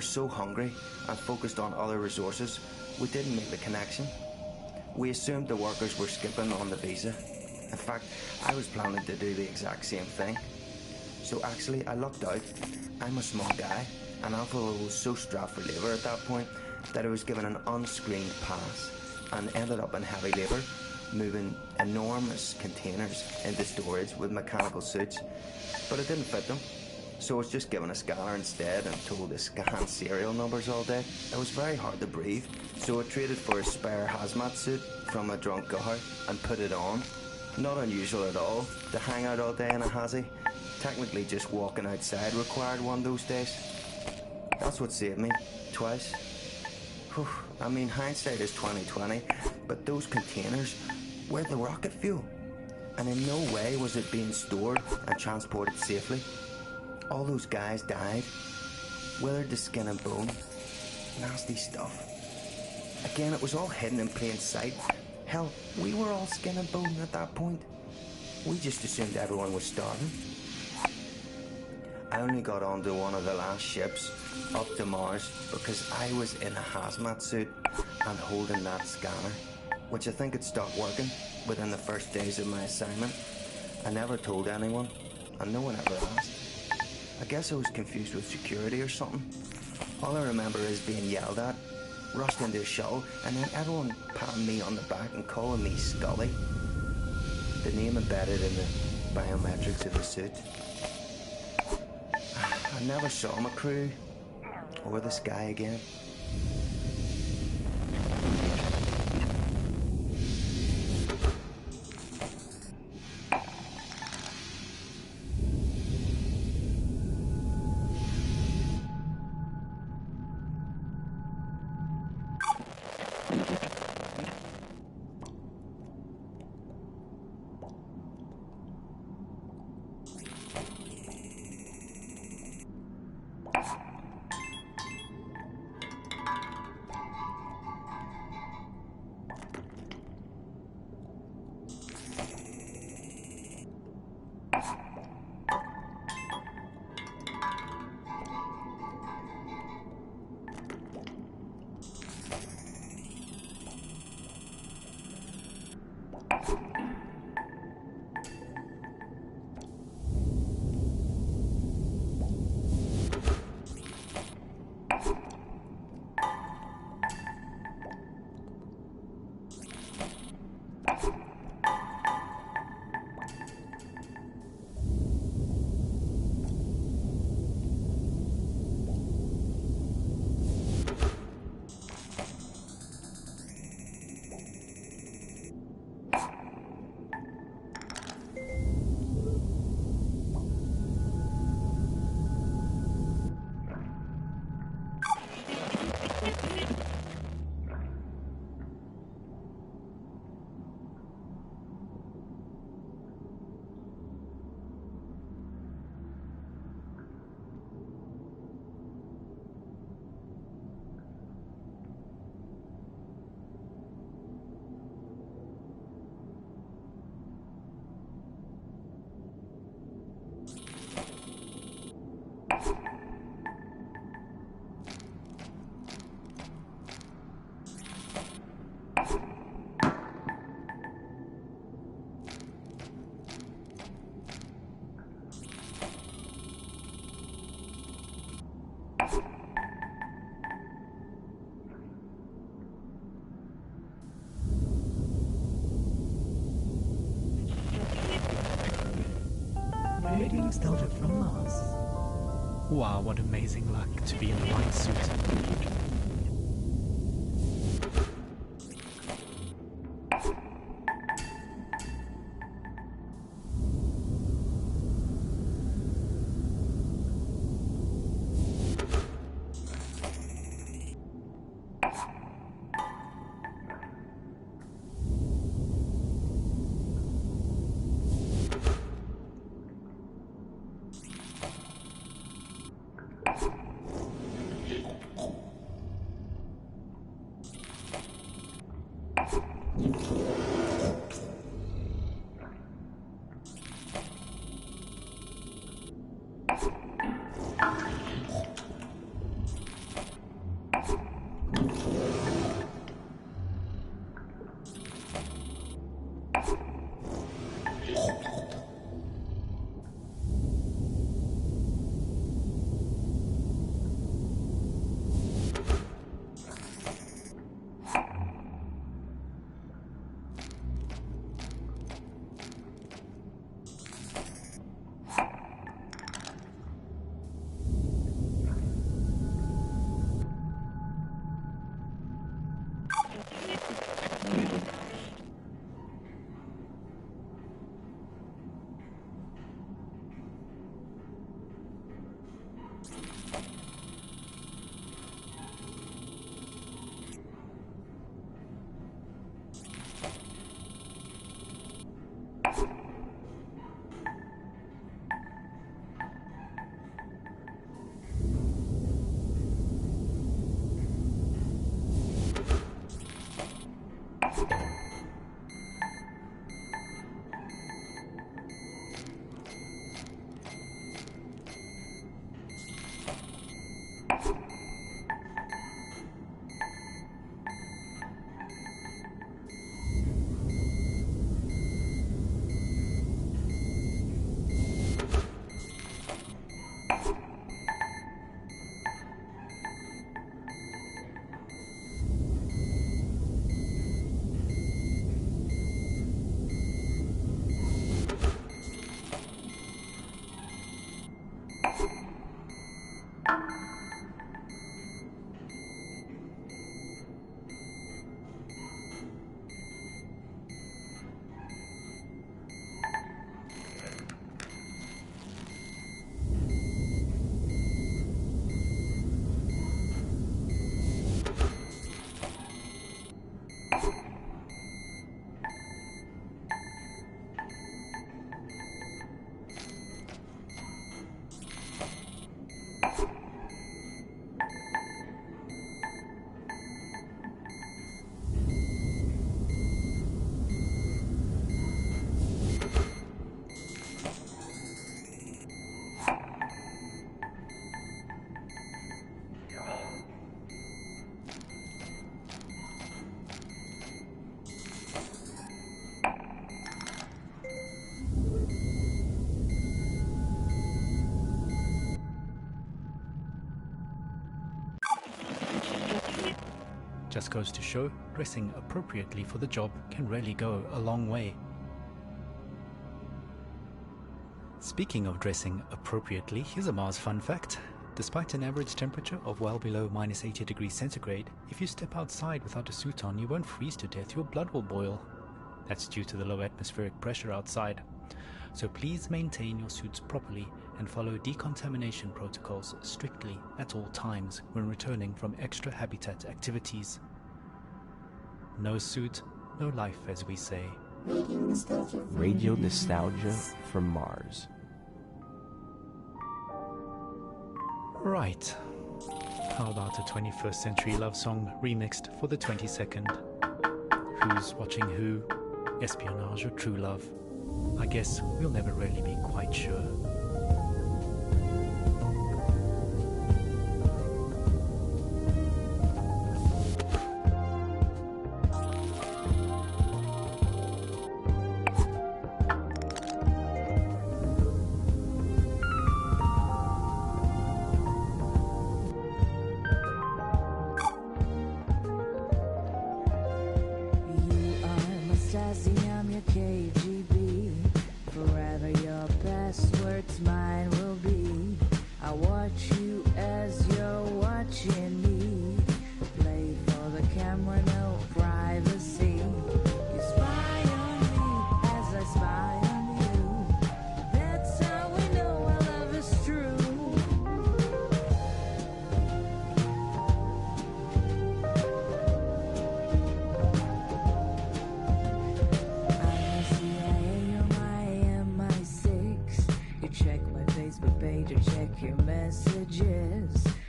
Speaker 17: were so hungry and focused on other resources, we didn't make the connection. We assumed the workers were skipping on the visa. In fact, I was planning to do the exact same thing. So actually, I lucked out. I'm a small guy, and Alphaville was so strapped for labour at that point that I was given an unscreened pass and ended up in heavy labour, moving enormous containers into storage with mechanical suits, but it didn't fit them. So I was just given a scanner instead and told to scan serial numbers all day. It was very hard to breathe, so I traded for a spare hazmat suit from a drunk guy and put it on. Not unusual at all to hang out all day in a hazy. Technically just walking outside required one those days. That's what saved me, twice. Whew. I mean, hindsight is 20/20, but those containers were the rocket fuel. And in no way was it being stored and transported safely. All those guys died, withered to skin and bone. Nasty stuff. Again, it was all hidden in plain sight. Hell, we were all skin and bone at that point. We just assumed everyone was starving. I only got onto one of the last ships up to Mars because I was in a hazmat suit and holding that scanner, which I think had stopped working within the first days of my assignment. I never told anyone, and no one ever asked. I guess I was confused with security or something. All I remember is being yelled at, rushed into a shuttle, and then everyone patting me on the back and calling me Scully. The name embedded in the biometrics of the suit. I never saw my crew or the sky again.
Speaker 12: Radio nostalgia from Mars.
Speaker 2: Wow, what amazing luck to be in the right suit. Just goes to show, dressing appropriately for the job can really go a long way. Speaking of dressing appropriately, here's a Mars fun fact. Despite an average temperature of well below minus 80 degrees centigrade, if you step outside without a suit on, you won't freeze to death, your blood will boil. That's due to the low atmospheric pressure outside. So please maintain your suits properly and follow decontamination protocols strictly at all times when returning from extra habitat activities. No suit, no life, as we say.
Speaker 1: Radio nostalgia from Mars.
Speaker 2: Right. How about a 21st century love song remixed for the 22nd? Who's watching who? Espionage or true love? I guess we'll never really be quite sure.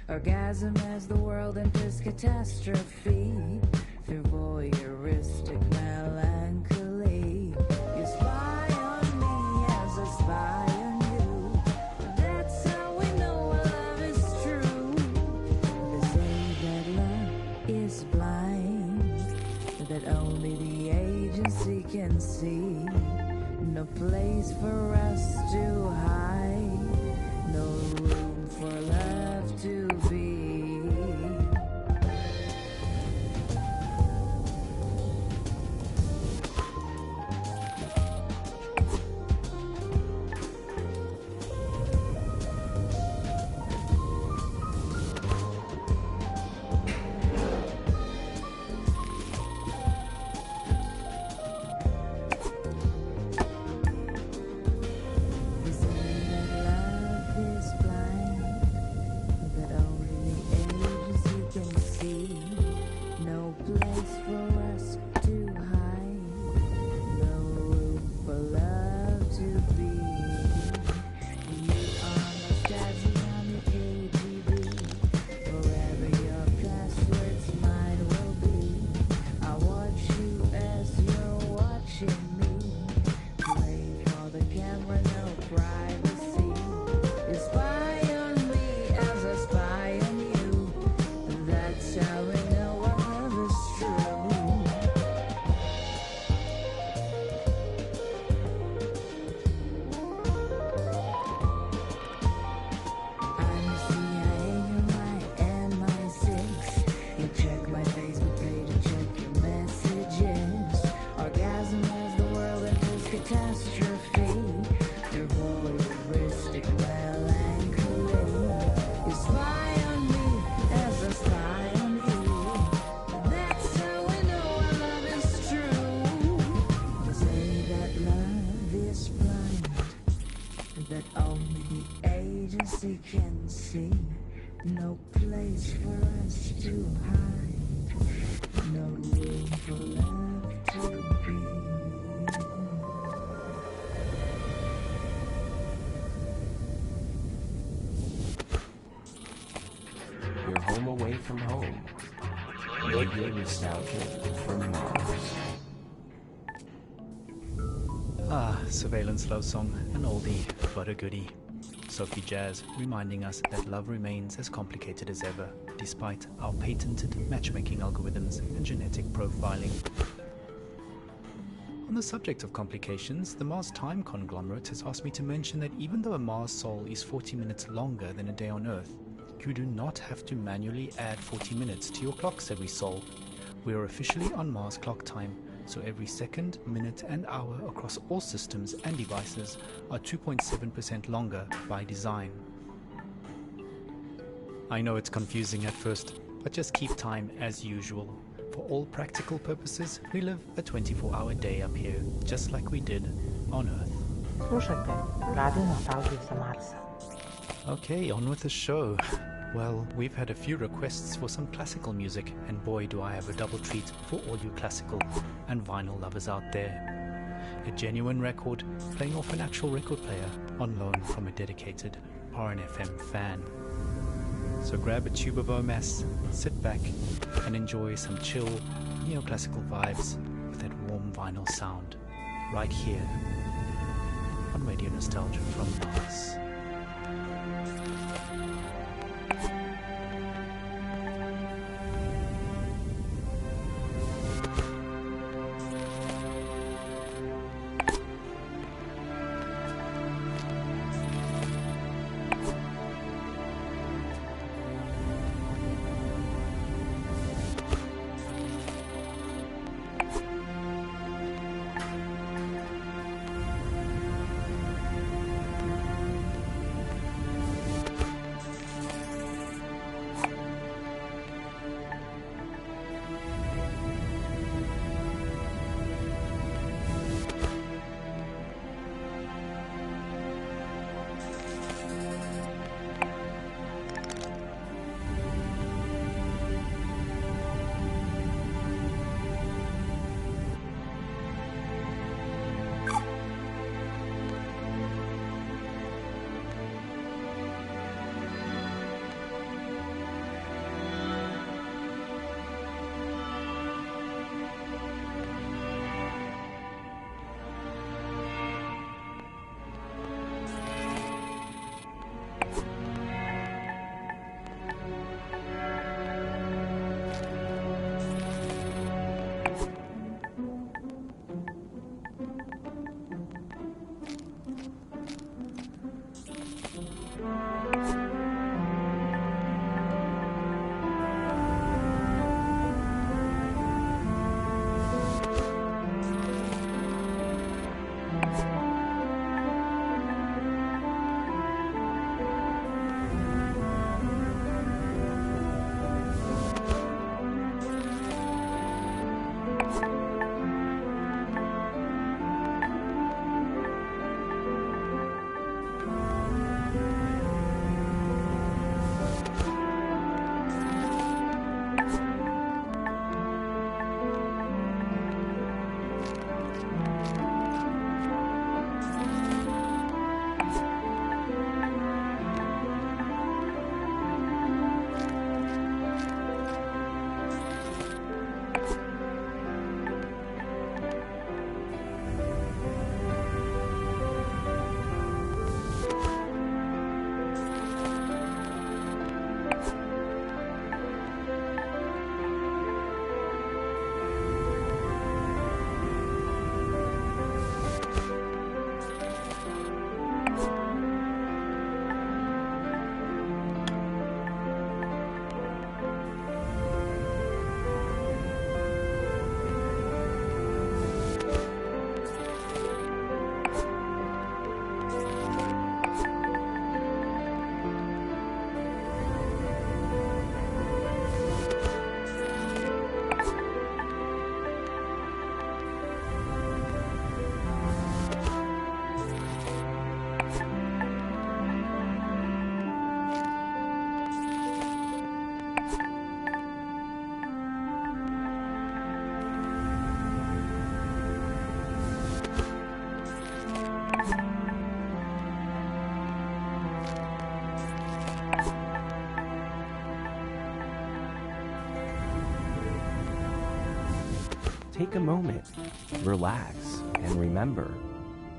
Speaker 18: Orgasm as the world enters catastrophe through voyeuristic melancholy. You spy on me as I spy on you. That's how we know our love is true. They say that love is blind, that only the agency can see. No place for us to hide, no room for love to be. Can see no place for us to hide, no room for love to be.
Speaker 1: You're home away from home. Radio nostalgia from Mars.
Speaker 2: Ah, surveillance love song, an oldie but a goodie. Sophie Jazz reminding us that love remains as complicated as ever, despite our patented matchmaking algorithms and genetic profiling. On the subject of complications, the Mars Time Conglomerate has asked me to mention that even though a Mars sol is 40 minutes longer than a day on Earth, you do not have to manually add 40 minutes to your clock's every sol. We are officially on Mars clock time, so every second, minute and hour across all systems and devices are 2.7% longer by design. I know it's confusing at first, but just keep time as usual. For all practical purposes, we live a 24-hour day up here, just like we did on Earth.
Speaker 8: Slušajte Radio Nostalgiju sa Marsa.
Speaker 2: Okay, on with the show. Well, we've had a few requests for some classical music, and boy do I have a double treat for all you classical and vinyl lovers out there. A genuine record playing off an actual record player on loan from a dedicated RNFM fan. So grab a tube of OMS, sit back and enjoy some chill neoclassical vibes with that warm vinyl sound right here on Radio Nostalgia from Mars.
Speaker 1: Take a moment, relax, and remember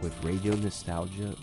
Speaker 1: with Radio Nostalgia.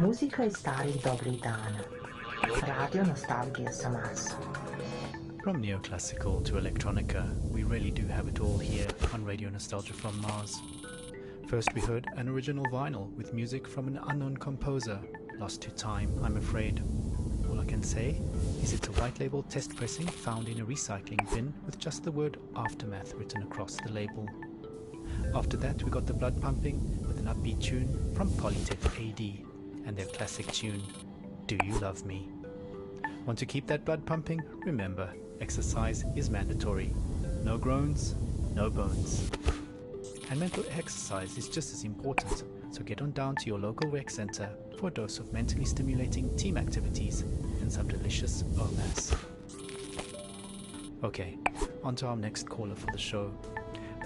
Speaker 8: Muzika iz starih dobrih dana. Radio nostalgije za maso.
Speaker 2: From neoclassical to electronica, we really do have it all here on Radio Nostalgia from Mars. First we heard an original vinyl with music from an unknown composer, lost to time, I'm afraid. All I can say is it's a white label test pressing found in a recycling bin with just the word Aftermath written across the label. After that we got the blood pumping with an upbeat tune from Polytech AD and their classic tune, Do You Love Me? Want to keep that blood pumping? Remember, exercise is mandatory. No groans, no bones. And mental exercise is just as important, so get on down to your local rec center for a dose of mentally stimulating team activities and some delicious omas. Okay, on to our next caller for the show.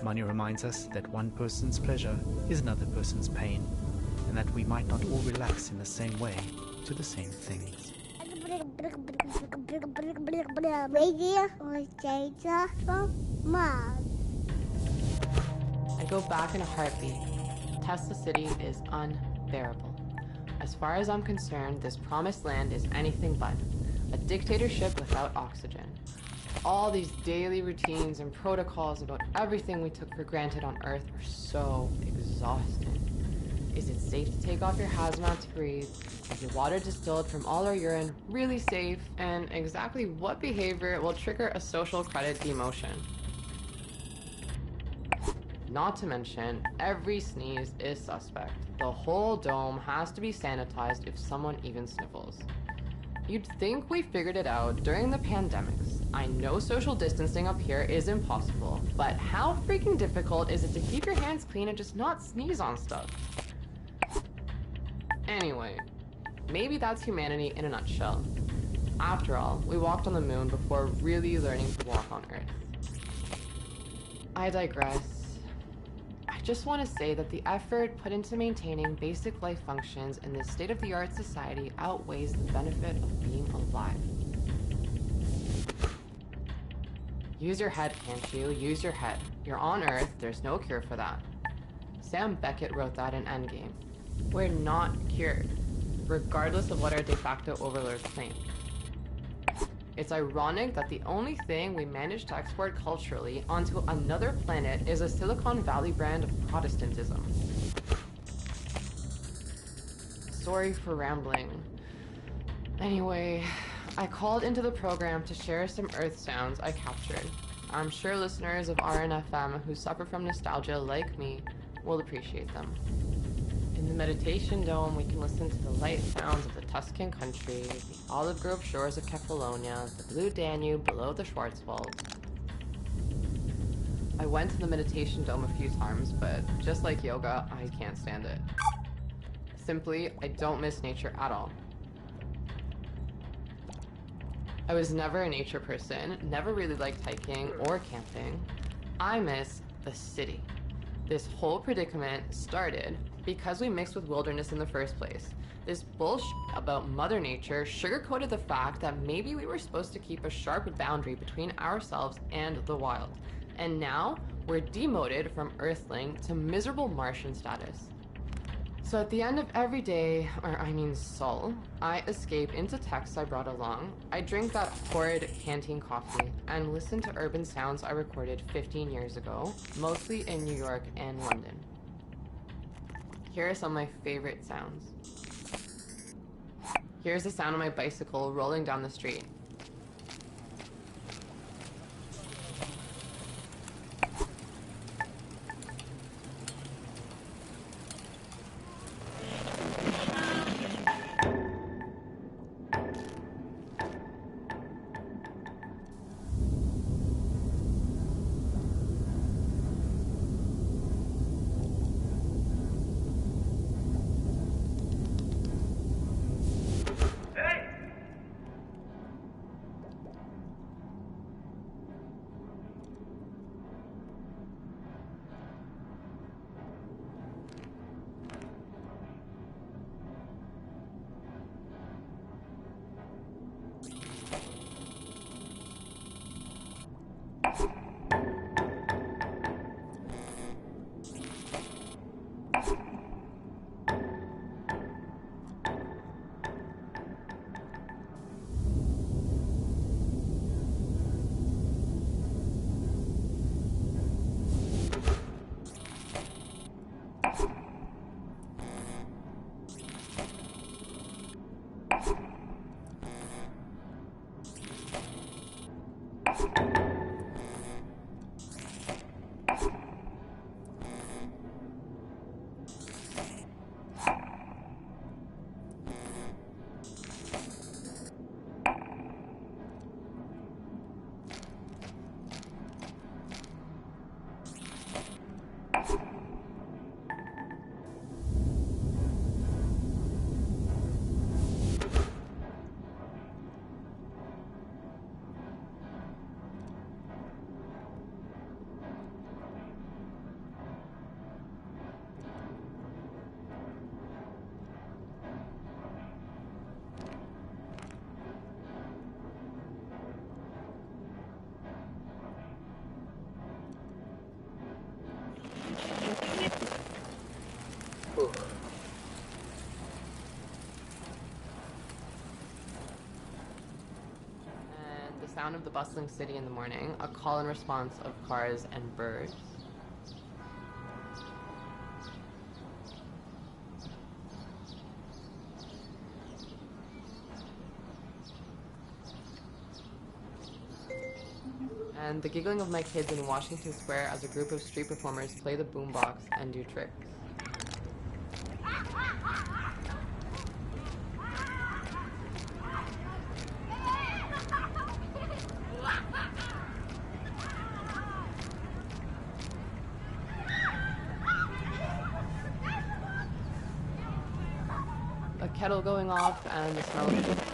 Speaker 2: Money reminds us that one person's pleasure is another person's pain, and that we might not all relax in the same way to the same things.
Speaker 10: Radio Nostalgia from Mars.
Speaker 19: I go back in a heartbeat. Tesla City is unbearable. As far as I'm concerned, this promised land is anything but a dictatorship without oxygen. All these daily routines and protocols about everything we took for granted on Earth are so exhausting. Is it safe to take off your hazmat to breathe? Is the water distilled from all our urine really safe? And exactly what behavior will trigger a social credit demotion? Not to mention, every sneeze is suspect. The whole dome has to be sanitized if someone even sniffles. You'd think we figured it out during the pandemics. I know social distancing up here is impossible, but how freaking difficult is it to keep your hands clean and just not sneeze on stuff? Anyway, maybe that's humanity in a nutshell. After all, we walked on the moon before really learning to walk on Earth. I digress. I just want to say that the effort put into maintaining basic life functions in this state-of-the-art society outweighs the benefit of being alive. Use your head, can't you? Use your head. You're on Earth, there's no cure for that. Sam Beckett wrote that in Endgame. We're not cured, regardless of what our de facto overlords claim. It's ironic that the only thing we managed to export culturally onto another planet is a Silicon Valley brand of Protestantism. Sorry for rambling. Anyway, I called into the program to share some Earth sounds I captured. I'm sure listeners of RNFM who suffer from nostalgia like me will appreciate them. In the meditation dome, we can listen to the light sounds of the Tuscan country, the olive grove shores of Kefalonia, the blue Danube below the Schwarzwald. I went to the meditation dome a few times, but just like yoga, I can't stand it. Simply, I don't miss nature at all. I was never a nature person, never really liked hiking or camping. I miss the city. This whole predicament started because we mixed with wilderness in the first place. This bullshit about Mother Nature sugarcoated the fact that maybe we were supposed to keep a sharp boundary between ourselves and the wild. And now we're demoted from Earthling to miserable Martian status. So at the end of every day, soul, I escape into texts I brought along. I drink that horrid canteen coffee and listen to urban sounds I recorded 15 years ago, mostly in New York and London. Here are some of my favorite sounds. Here's the sound of my bicycle rolling down the street. sound of the bustling city in the morning, a call and response of cars and birds. And the giggling of my kids in Washington Square as a group of street performers play the boombox and do tricks. A kettle going off and the smell of